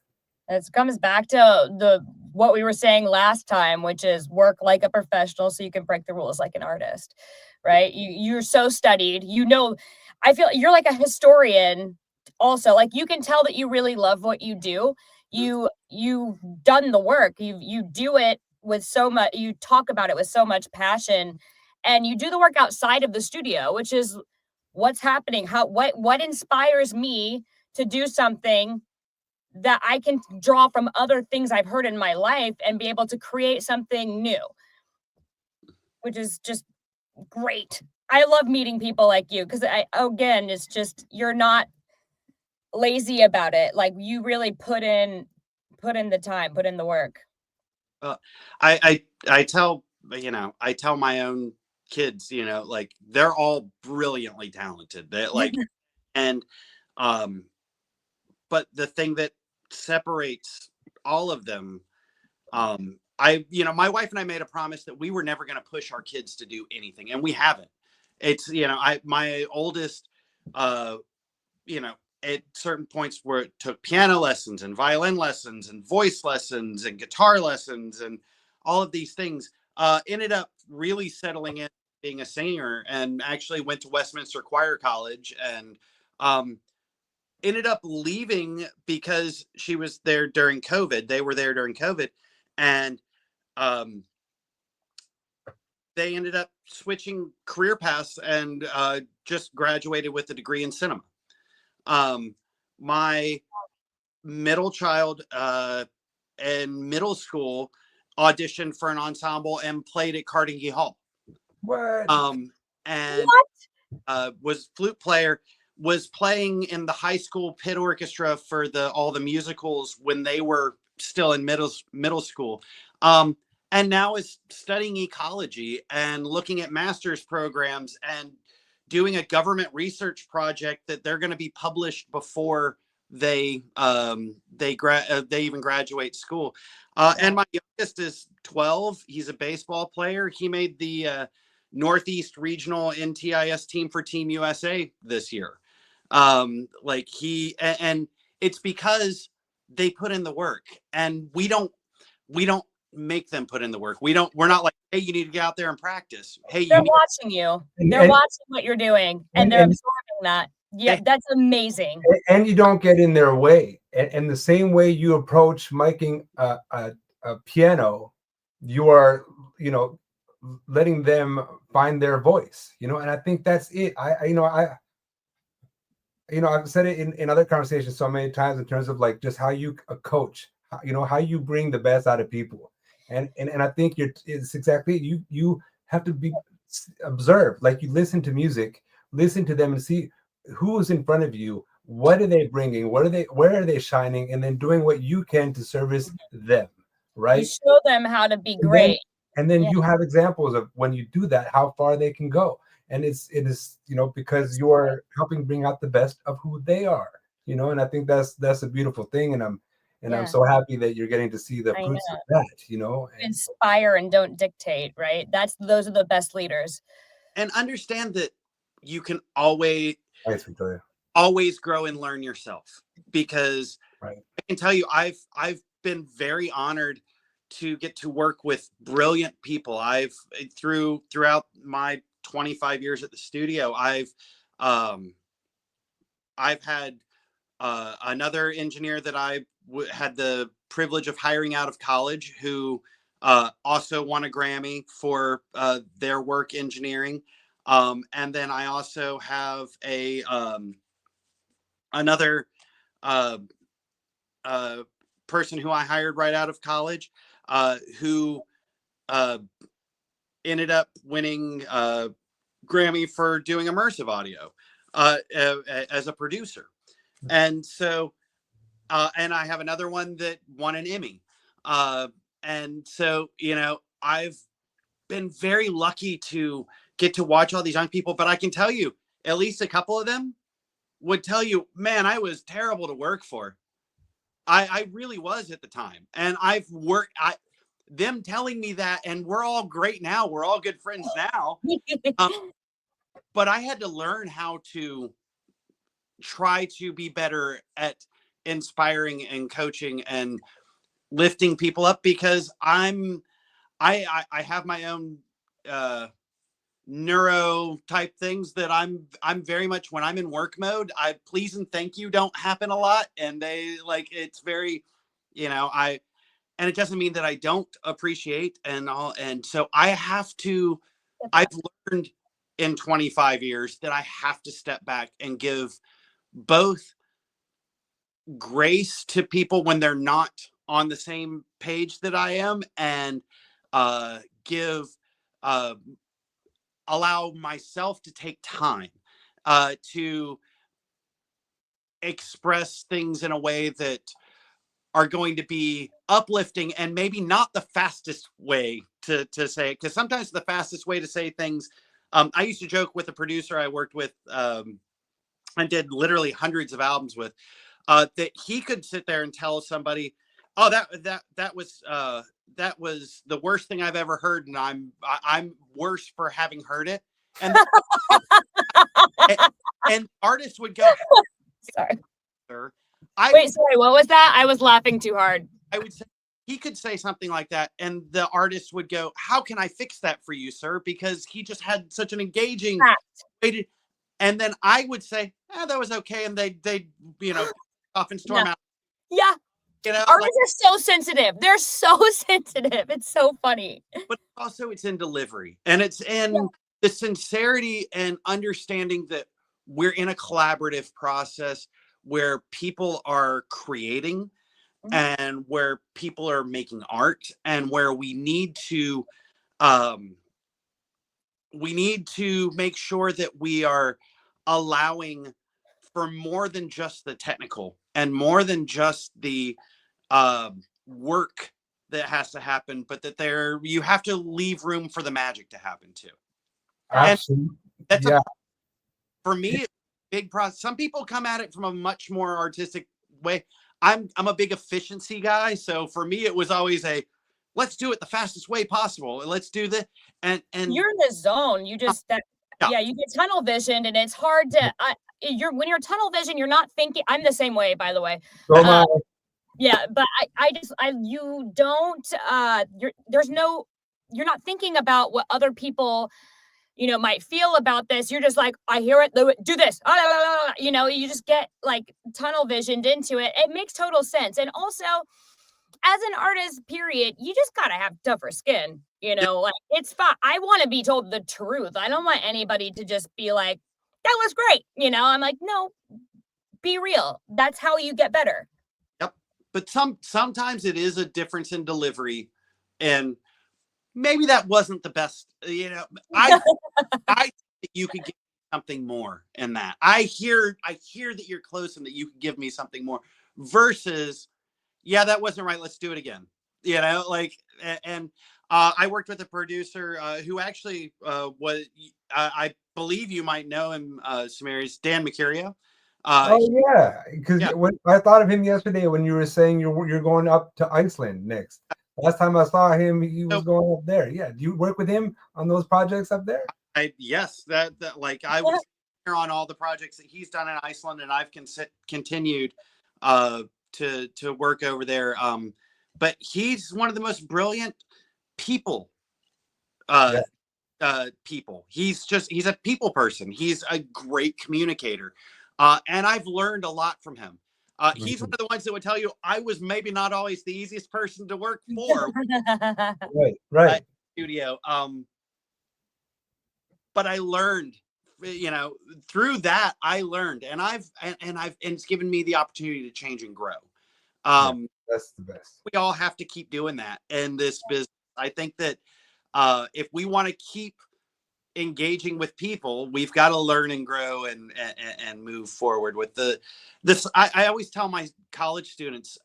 It comes back to what we were saying last time, which is work like a professional so you can break the rules like an artist, right? You're so studied, I feel you're like a historian also. Like, you can tell that you really love what you do. You've done the work. You do it with so much, you talk about it with so much passion, and you do the work outside of the studio, which is what's happening. What inspires me to do something that I can draw from other things I've heard in my life and be able to create something new, which is just great. I love meeting people like you, because again, it's just, you're not lazy about it. Like, you really put in the time, put in the work. I tell my own kids, like, they're all brilliantly talented. They like, and but the thing that separates all of them, my wife and I made a promise that we were never going to push our kids to do anything, and we haven't. It's, my oldest, at certain points where it took piano lessons and violin lessons and voice lessons and guitar lessons and all of these things, ended up really settling in being a singer, and actually went to Westminster Choir College, and ended up leaving because she was there during COVID. They were there during COVID, and they ended up switching career paths, and just graduated with a degree in cinema. My middle child in middle school auditioned for an ensemble and played at Carnegie Hall. What? And was flute player, was playing in the high school pit orchestra for all the musicals when they were still in middle school. And now is studying ecology and looking at master's programs and doing a government research project that they're going to be published before they even graduate school. And my youngest is 12. He's a baseball player. He made the Northeast Regional NTIS team for Team USA this year. And it's because they put in the work, and we don't make them put in the work. We're not like, hey, you need to get out there and practice. Hey, they're watching you. They're watching what you're doing, and they're absorbing that. Yeah, that's amazing. And you don't get in their way. And the same way you approach miking a piano, you are, letting them find their voice, and I think that's it. I've said it in other conversations so many times, in terms of like just how you coach, how you bring the best out of people. And I think it's exactly, you have to observe, like, you listen to music, listen to them and see who's in front of you, what are they bringing, where are they shining, and then doing what you can to service them, right? You show them how to be great. And then you have examples of when you do that, how far they can go. And it is, because you're helping bring out the best of who they are, and I think that's a beautiful thing. And I'm so happy that you're getting to see the fruits of that, Inspire and don't dictate, right? Those are the best leaders. And understand that you can always grow and learn yourself, because I can tell you, I've been very honored to get to work with brilliant people. Throughout my 25 years at the studio, I've had another engineer that I had the privilege of hiring out of college, who also won a Grammy for their work engineering. And then I also have another person who I hired right out of college, who ended up winning Grammy for doing immersive audio as a producer. And so, and I have another one that won an Emmy. And so, I've been very lucky to get to watch all these young people. But I can tell you, at least a couple of them would tell you, man, I was terrible to work for. I really was at the time. And I've worked, them telling me that, and we're all great now. We're all good friends now. But I had to learn how to try to be better at inspiring and coaching and lifting people up, because I have my own neuro type things that I'm very much, when I'm in work mode, I please and thank you don't happen a lot. And they like, it's very, you know, and it doesn't mean that I don't appreciate and all. And so I've learned in 25 years that I have to step back and give both grace to people when they're not on the same page that I am, and allow myself to take time to express things in a way that are going to be uplifting, and maybe not the fastest way to say it, because sometimes the fastest way to say things, I used to joke with a producer I worked with and did literally hundreds of albums with, that he could sit there and tell somebody, oh, that was the worst thing I've ever heard, and I'm worse for having heard it. And and artists would go, sorry, sir. Wait, sorry, what was that? I was laughing too hard. I would say he could say something like that, and the artist would go, how can I fix that for you, sir? Because he just had such an engaging way to, and then I would say, that was okay, and they you know, off and storm out. Yeah. You know, artists are so sensitive. They're so sensitive. It's so funny. But also it's in delivery, and it's in the sincerity and understanding that we're in a collaborative process where people are creating and where people are making art, and where we need to make sure that we are allowing for more than just the technical and more than just the work that has to happen, but that you have to leave room for the magic to happen too. Absolutely. And that's for me, it's a big process. Some people come at it from a much more artistic way. I'm a big efficiency guy, so for me it was always let's do it the fastest way possible. Let's do this, and you're in the zone. You just you get tunnel vision, and it's hard to. When you're tunnel vision, you're not thinking. I'm the same way, by the way. Yeah, but you don't. You're not thinking about what other people, might feel about this. You're just like, I hear it, do this. You just get like tunnel visioned into it. It makes total sense. And also, as an artist, period, you just gotta have tougher skin. Like it's fine. I want to be told the truth. I don't want anybody to just be like, that was great. I'm like, no, be real. That's how you get better. Yep. But sometimes it is a difference in delivery, and maybe that wasn't the best. I think that you could give me something more in that. I hear that you're close and that you could give me something more, versus, yeah, that wasn't right, let's do it again. I worked with a producer who actually was, I believe you might know him, Samaris, Dan Mercurio. Because I thought of him yesterday when you were saying you're going up to Iceland next. Last time I saw him, he was going up there. Yeah, do you work with him on those projects up there? Yes, that I was here on all the projects that he's done in Iceland, and I've continued to work over there. But he's one of the most brilliant people. People. He's a people person. He's a great communicator. And I've learned a lot from him. He's one of the ones that would tell you I was maybe not always the easiest person to work for. Right. Studio. But I learned, through that I learned, and it's given me the opportunity to change and grow. That's the best. We all have to keep doing that in this business. I think that if we want to keep engaging with people, we've got to learn and grow and move forward with this. I always tell my college students,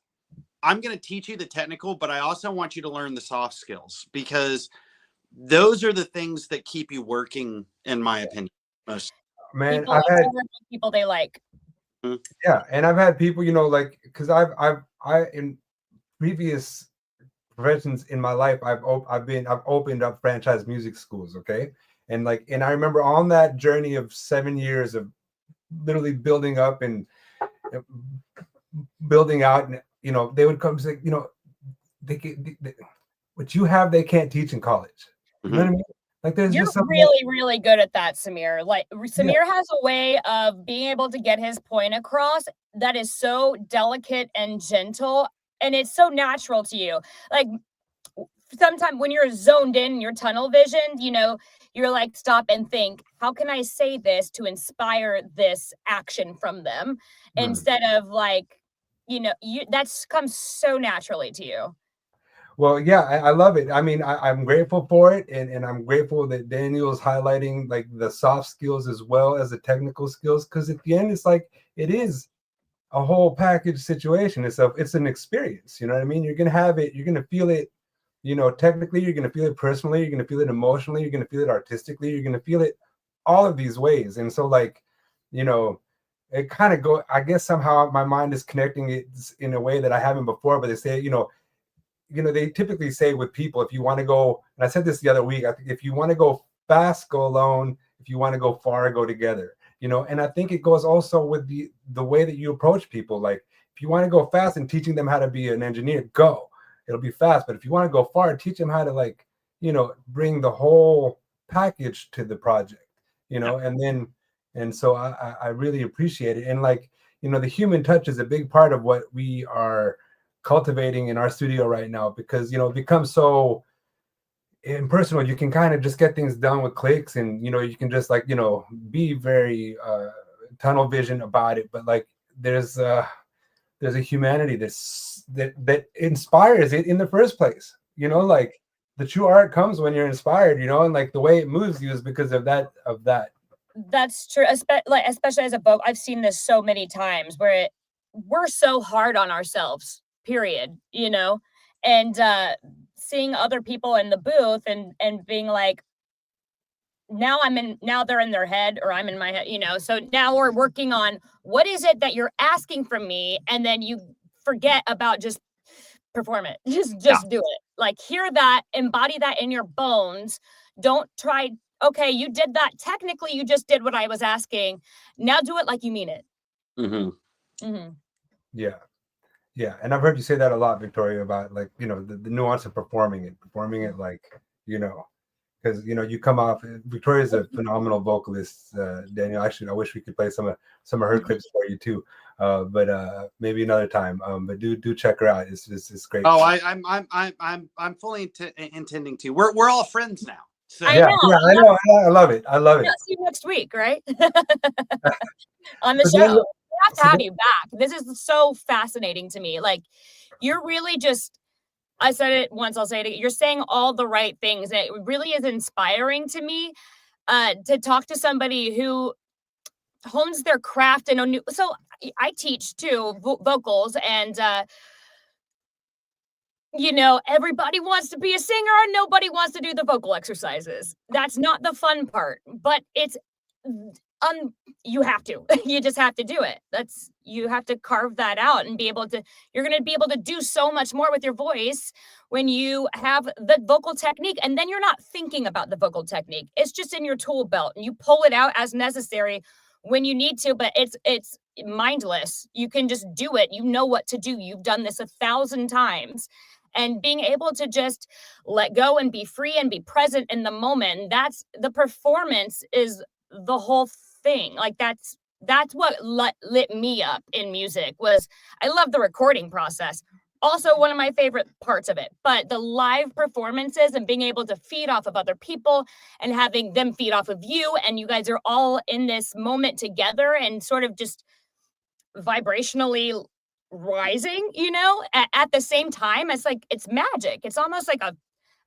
I'm going to teach you the technical, but I also want you to learn the soft skills, because those are the things that keep you working, in my opinion. Most. Man, People, I've had people they like. yeah, and I've had people, you know, like, because I in previous professions in my life, I've opened up franchise music schools, okay, and I remember on that journey of 7 years of literally building up and building out, and you know, they would come and say, you know, what you have, they can't teach in college. You know what I mean? Like, there's You're just something really good at that, Samir. Like, Samir has a way of being able to get his point across that is so delicate and gentle, and it's so natural to you. Like, sometimes when you're zoned in, you're tunnel visioned, you know, you're like, stop and think, how can I say this to inspire this action from them? Instead of like, you know, that's comes so naturally to you. Well, yeah, I love it. I mean, I'm grateful for it, and I'm grateful that Daniel's highlighting like the soft skills as well as the technical skills, because at the end, it's like it is a whole package situation. It's an experience. You know what I mean? You're gonna have it. You're gonna feel it. You know, technically, you're gonna feel it personally. You're gonna feel it emotionally. You're gonna feel it artistically. You're gonna feel it all of these ways. And so, like, you know, it kind of I guess somehow my mind is connecting it in a way that I haven't before. But they say, they typically say with people, if you want to go, and I said this the other week, I think if you want to go fast, go alone. If you want to go far, go together. You know, and I think it goes also with the way that you approach people. Like, if you want to go fast and teaching them how to be an engineer, go. It'll be fast. But if you want to go far, teach them how to, like, you know, bring the whole package to the project. You know, and so I really appreciate it. And, like, you know, the human touch is a big part of what we are cultivating in our studio right now, because, you know, it becomes so impersonal. You can kind of just get things done with clicks, and, you know, you can just, like, you know, be very tunnel vision about it. But, like, there's a humanity that inspires it in the first place. You know, like, the true art comes when you're inspired, you know, and, like, the way it moves you is because of that. That's true. Especially as a vocal, I've seen this so many times where we're so hard on ourselves, period, you know, and seeing other people in the booth and being like, now they're in their head, or I'm in my head, you know. So now we're working on what is it that you're asking from me, and then you forget about just perform it. Just do it. Like, hear that, embody that in your bones. Don't try. Okay, you did that. Technically, you just did what I was asking. Now do it like you mean it. Yeah, and I've heard you say that a lot, Victoria, about, like, you know, the nuance of performing it, like, you know, because, you know, you come off. Victoria's a phenomenal vocalist. Daniel, actually, I wish we could play some of her clips for you too, but maybe another time. But do check her out. It's great. Oh, I'm fully intending to. We're all friends now. So. I know. I love it. See you next week, right? On the show. We have to have you back. This is so fascinating to me. Like, you're really just, I said it once, I'll say it again. You're saying all the right things. It really is inspiring to me to talk to somebody who hones their craft in a new. So I teach too, vocals, and you know, everybody wants to be a singer and nobody wants to do the vocal exercises. That's not the fun part, but it's you have to. You just have to do it. You have to carve that out and be able to. You're going to be able to do so much more with your voice when you have the vocal technique, and then you're not thinking about the vocal technique. It's just in your tool belt, and you pull it out as necessary when you need to. But it's mindless. You can just do it. You know what to do. You've done this 1,000 times. And being able to just let go and be free and be present in the moment. That's the performance is the whole thing. Like, that's what lit me up in music. Was I love the recording process. Also one of my favorite parts of it, but the live performances and being able to feed off of other people and having them feed off of you. And you guys are all in this moment together and sort of just vibrationally rising, you know, at the same time. It's like, it's magic. It's almost like I'm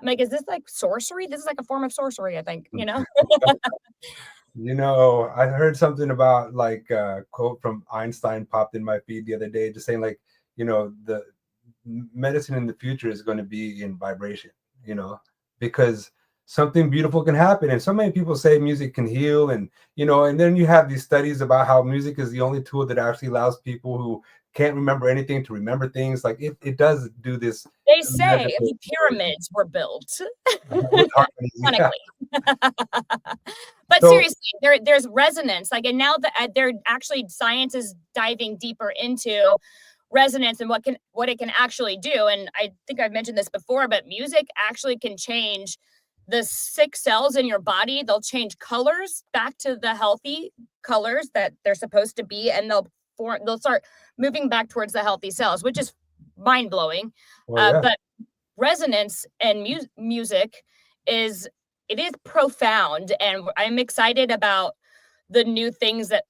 like, is this like sorcery? This is like a form of sorcery, I think, you know. You know, I heard something about, like, a quote from Einstein popped in my feed the other day, just saying, like, you know, the medicine in the future is going to be in vibration, you know, because something beautiful can happen. And so many people say music can heal, and and then you have these studies about how music is the only tool that actually allows people who can't remember anything to remember things. Like it does do this. They say the pyramids were built With harmony. Yeah. But So seriously, there's resonance. Like, and now that they're actually, science is diving deeper into resonance and what it can actually do. And I think I've mentioned this before, but music actually can change the sick cells in your body. They'll change colors back to the healthy colors that they're supposed to be, and they'll start moving back towards the healthy cells, which is mind blowing. But resonance and music is profound, and I'm excited about the new things that,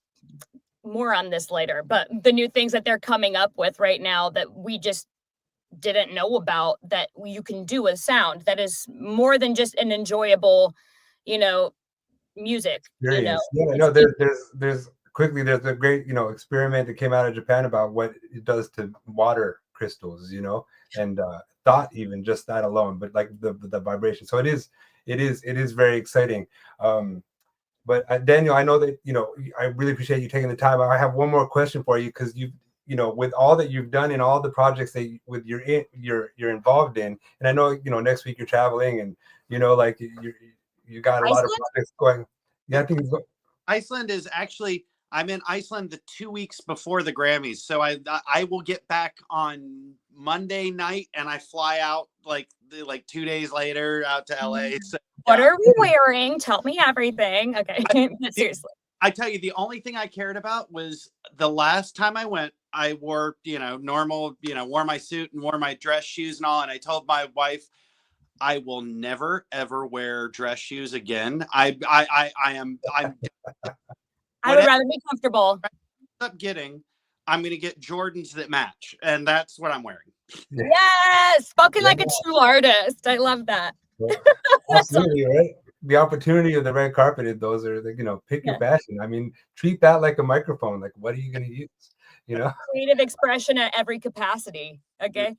more on this later, but the new things that they're coming up with right now that we just didn't know about, that you can do with sound that is more than just an enjoyable, music. Experience. Yeah, no, there's quickly, there's a great, experiment that came out of Japan about what it does to water crystals, and thought, even just that alone, but like the vibration. So it is very exciting. But Daniel, I know that I really appreciate you taking the time. I have one more question for you, because with all that you've done and all the projects that you're involved in, and I know next week you're traveling, and like you got a lot of projects going. Yeah, I think Iceland is actually, I'm in Iceland the 2 weeks before the Grammys, so I will get back on Monday night, and I fly out like 2 days later out to LA. So, what are we wearing? Tell me everything. Okay, seriously. I tell you, the only thing I cared about was the last time I went, I wore normal, wore my suit and wore my dress shoes and all, and I told my wife, I will never ever wear dress shoes again. I'm I would rather be comfortable. I'm going to get Jordans that match, and that's what I'm wearing. Yes, spoken like a true artist. I love that. Absolutely, right? The opportunity of the red carpet, those are pick your fashion. I mean, treat that like a microphone. Like, what are you going to use? Creative expression at every capacity. Okay.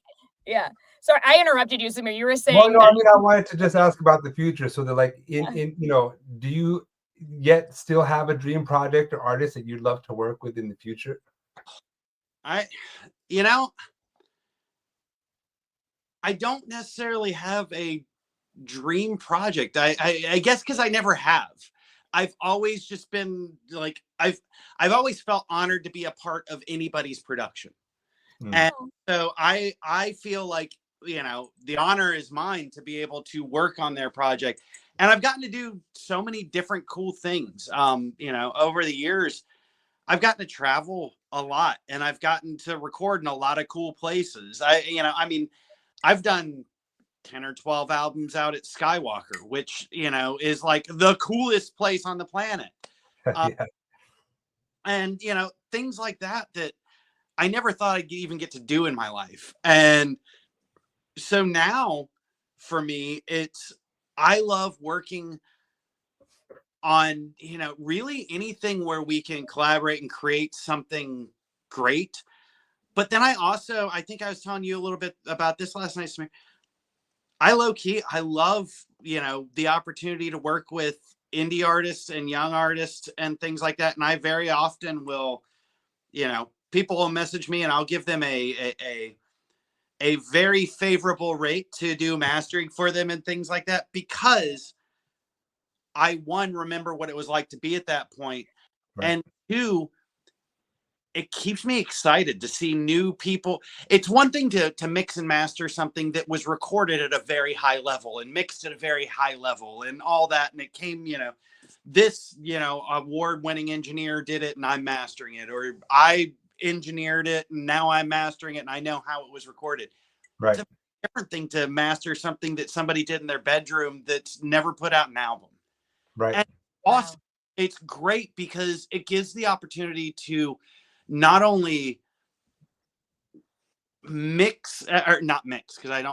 Yeah. Sorry, I interrupted you, Samir. You were saying. Well, no, I mean, I wanted to just ask about the future. So that, like, do you yet still have a dream project or artist that you'd love to work with in the future? I don't necessarily have a dream project. I guess because I never have. I've always just been like, I've always felt honored to be a part of anybody's production. And so I feel like, the honor is mine to be able to work on their project. And I've gotten to do so many different cool things. Over the years, I've gotten to travel a lot, and I've gotten to record in a lot of cool places. I've done 10 or 12 albums out at Skywalker, which, is like the coolest place on the planet. And, things like that I never thought I'd even get to do in my life. And so now for me, I love working on, really anything where we can collaborate and create something great. But then I think I was telling you a little bit about this last night, Samir. I love, the opportunity to work with indie artists and young artists and things like that. And I very often will, people will message me, and I'll give them a very favorable rate to do mastering for them and things like that, because I, one, remember what it was like to be at that point. Right. And two, it keeps me excited to see new people. It's one thing to mix and master something that was recorded at a very high level and mixed at a very high level and all that. And it came, this, award-winning engineer did it and I'm mastering it, or I engineered it and now I'm mastering it and I know how it was recorded. Right. It's a different thing to master something that somebody did in their bedroom that's never put out an album. Right. And awesome. It's great because it gives the opportunity to not only mix, or not mix, because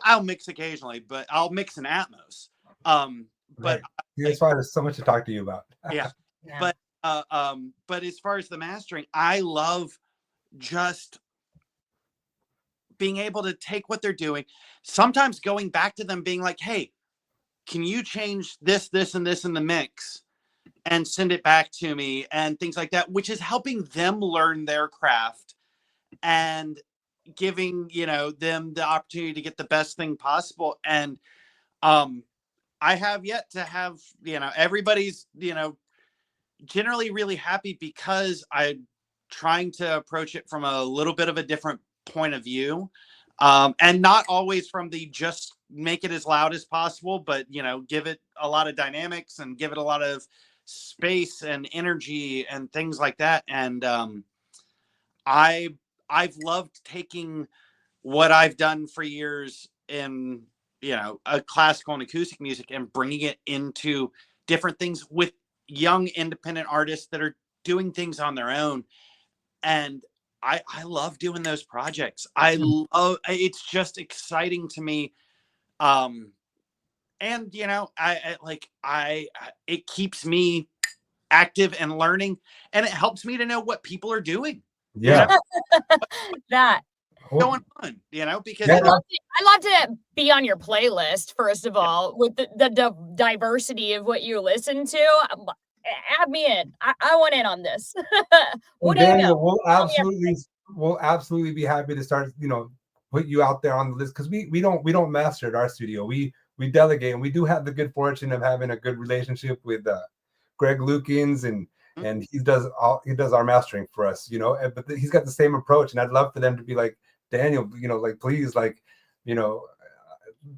I'll mix occasionally, but I'll mix in Atmos. But that's why there's so much to talk to you about. Yeah. But as far as the mastering, I love just being able to take what they're doing, sometimes going back to them being like, hey, can you change this, this, and this in the mix and send it back to me, and things like that, which is helping them learn their craft and giving, you know, them the opportunity to get the best thing possible. And I have yet to have, you know, everybody's, you know, generally really happy because I'm trying to approach it from a little bit of a different point of view. And not always from the just make it as loud as possible, but, you know, give it a lot of dynamics and give it a lot of space and energy and things like that. And I've loved taking what I've done for years in, you know, a classical and acoustic music and bringing it into different things with young independent artists that are doing things on their own. And I love doing those projects. I love, it's just exciting to me. And you know, it keeps me active and learning, and it helps me to know what people are doing. Yeah. You know? That Going on, you know, because I love to be on your playlist, first of all, with the diversity of what you listen to. Add me in. I want in on this. What do you know? We'll absolutely be happy to start, you know, put you out there on the list, because we don't master at our studio. We delegate, and we do have the good fortune of having a good relationship with Greg Lukens, and he does our mastering for us, you know. But he's got the same approach, and I'd love for them to be like, Daniel, you know, like, please, like, you know,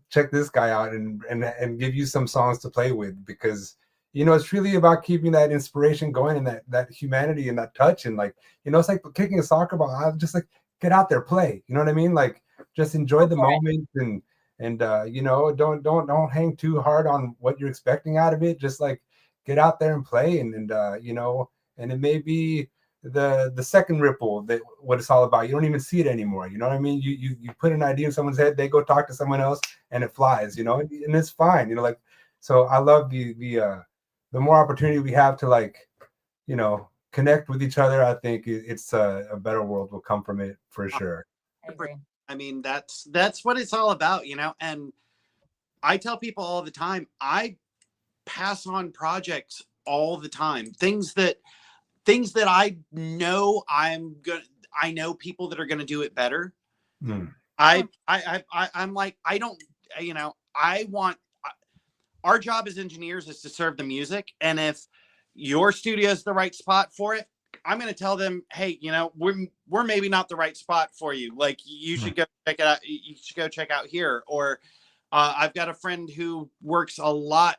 check this guy out and give you some songs to play with, because, you know, it's really about keeping that inspiration going, and that humanity and that touch. And, like, you know, it's like kicking a soccer ball. I just, like, get out there, play, you know what I mean? Like, just enjoy the moment, and you know, don't hang too hard on what you're expecting out of it. Just, like, get out there and play, and you know, and it may be the second ripple that what it's all about. You don't even see it anymore, you know what I mean? You put an idea in someone's head, they go talk to someone else, and it flies, you know, and it's fine, you know. Like, so I love the more opportunity we have to, like, you know, connect with each other. I think it's a better world will come from it, for sure. I agree. I mean, that's what it's all about, you know. And I tell people all the time, I pass on projects all the time. Things that I know I know people that are gonna do it better. I'm like, I don't, you know, our job as engineers is to serve the music. And if your studio is the right spot for it, I'm going to tell them, hey, you know, we're maybe not the right spot for you. Like, you should go check it out. You should go check out here. Or I've got a friend who works a lot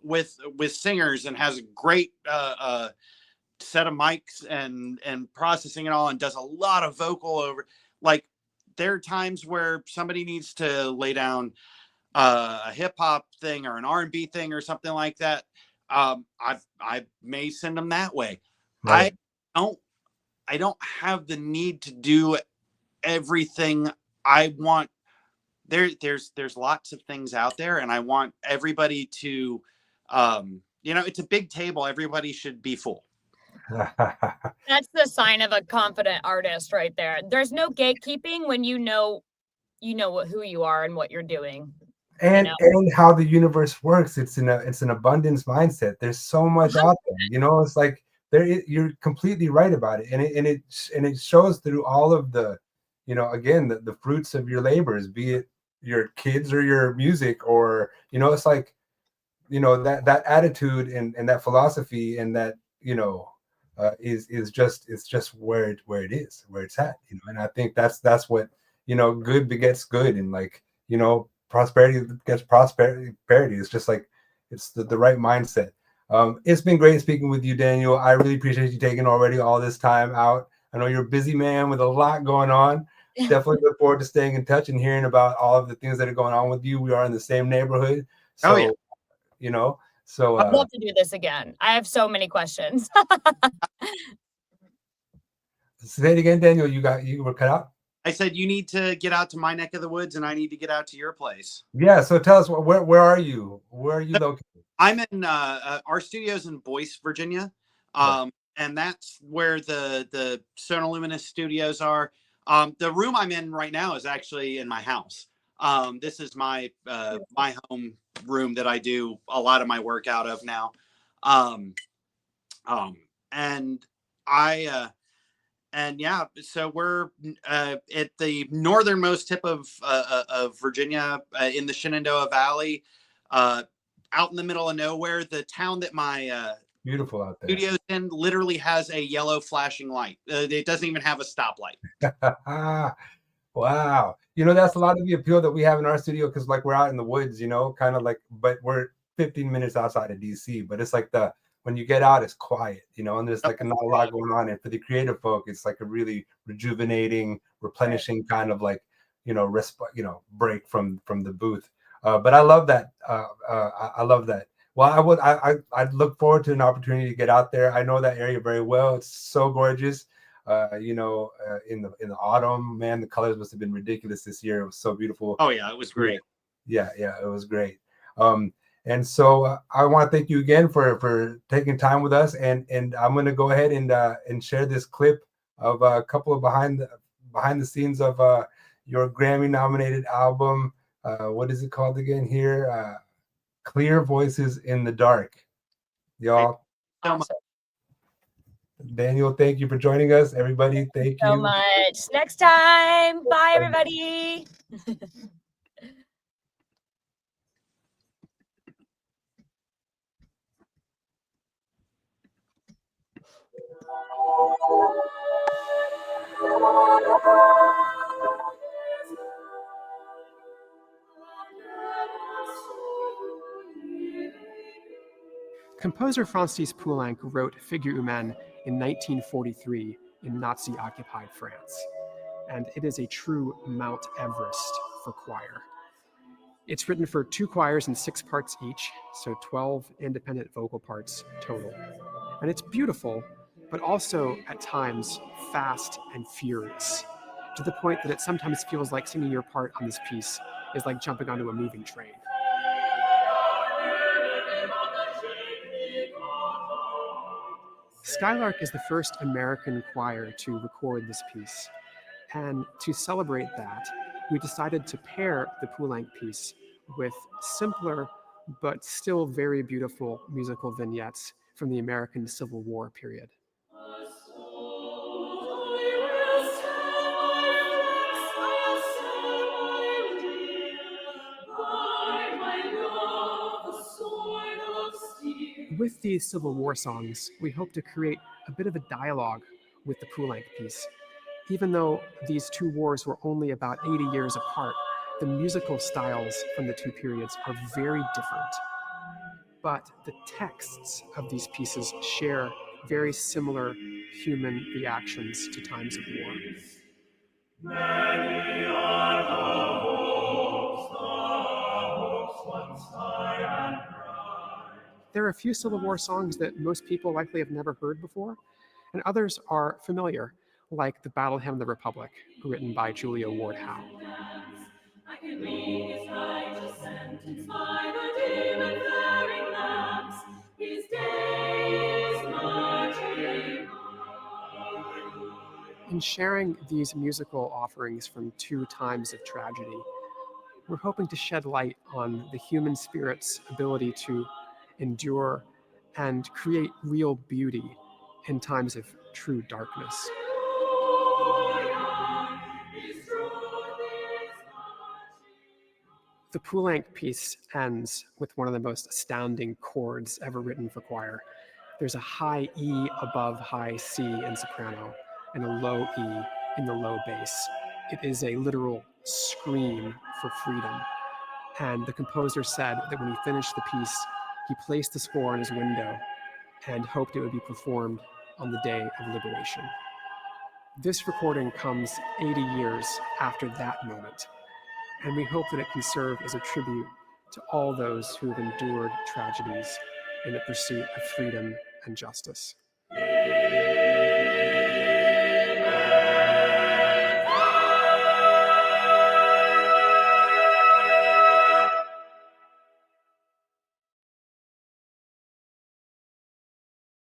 with singers and has a great set of mics and processing and all, and does a lot of vocal over. Like, there are times where somebody needs to lay down a hip hop thing or an R&B thing or something like that. I may send them that way. Right. I don't have the need to do everything I want. There's lots of things out there, and I want everybody to, you know, it's a big table. Everybody should be full. That's the sign of a confident artist right there. There's no gatekeeping when you know who you are and what you're doing. And how the universe works. It's an abundance mindset. There's so much out there, you know. It's like you're completely right about it, and it shows through all of the, you know, again, the fruits of your labors, be it your kids or your music, or, you know, it's like, you know, that attitude and that philosophy, and that, you know, is just where it is, where it's at, you know. And I think that's what, you know, good begets good, and, like, you know, prosperity gets prosperity. It's just like, it's the right mindset. It's been great speaking with you, Daniel. I really appreciate you taking already all this time out. I know you're a busy man with a lot going on. Definitely look forward to staying in touch and hearing about all of the things that are going on with you. We are in the same neighborhood, so you know. So I'd love to do this again. I have so many questions. Say it again, Daniel. You were cut out. I said you need to get out to my neck of the woods, and I need to get out to your place. Yeah. So tell us, where are you? Where are you located? I'm in our studio's in Boyce, Virginia, and that's where the Sono Luminous studios are. The room I'm in right now is actually in my house. This is my my home room that I do a lot of my work out of now. And and yeah, so we're at the northernmost tip of Virginia, in the Shenandoah Valley, out in the middle of nowhere. The town that my beautiful out there studio's in literally has a yellow flashing light. It doesn't even have a stoplight. Wow. That's a lot of the appeal that we have in our studio, because like we're out in the woods, kind of like, but we're 15 minutes outside of DC. But it's like when you get out, it's quiet, and there's like not a lot going on. And for the creative folk, it's like a really rejuvenating, replenishing kind of like, break from the booth. But I love that. I love that. Well, I'd look forward to an opportunity to get out there. I know that area very well. It's so gorgeous. In the autumn, man, the colors must have been ridiculous this year. It was so beautiful. Oh yeah, it was great. Yeah, it was great. And so I want to thank you again for taking time with us. And I'm going to go ahead and share this clip of a couple of behind the scenes of your Grammy nominated album. What is it called again here? Clear Voices in the Dark. Y'all. Awesome. Daniel, thank you for joining us. Everybody, thank you so much. Next time. Bye, everybody. Composer Francis Poulenc wrote Figure Humaine in 1943 in Nazi-occupied France, and it is a true Mount Everest for choir. It's written for 2 choirs in 6 parts each, so 12 independent vocal parts total. And it's beautiful, but also at times fast and furious, to the point that it sometimes feels like singing your part on this piece is like jumping onto a moving train. Skylark is the first American choir to record this piece, and to celebrate that, we decided to pair the Poulenc piece with simpler but still very beautiful musical vignettes from the American Civil War period. With these Civil War songs, we hope to create a bit of a dialogue with the Poulenc piece. Even though these 2 wars were only about 80 years apart, the musical styles from the 2 periods are very different. But the texts of these pieces share very similar human reactions to times of war. Many are the hopes once high and bright. There are a few Civil War songs that most people likely have never heard before, and others are familiar, like the Battle Hymn of the Republic, written by Julia Ward Howe. I can read his righteous sentence by the demon-flaring lamps, his days marching on. In sharing these musical offerings from 2 times of tragedy, we're hoping to shed light on the human spirit's ability to endure and create real beauty in times of true darkness. The Poulenc piece ends with one of the most astounding chords ever written for choir. There's a high E above high C in soprano and a low E in the low bass. It is a literal scream for freedom. And the composer said that when he finished the piece, he placed the score on his window and hoped it would be performed on the day of liberation. This recording comes 80 years after that moment, and we hope that it can serve as a tribute to all those who have endured tragedies in the pursuit of freedom and justice.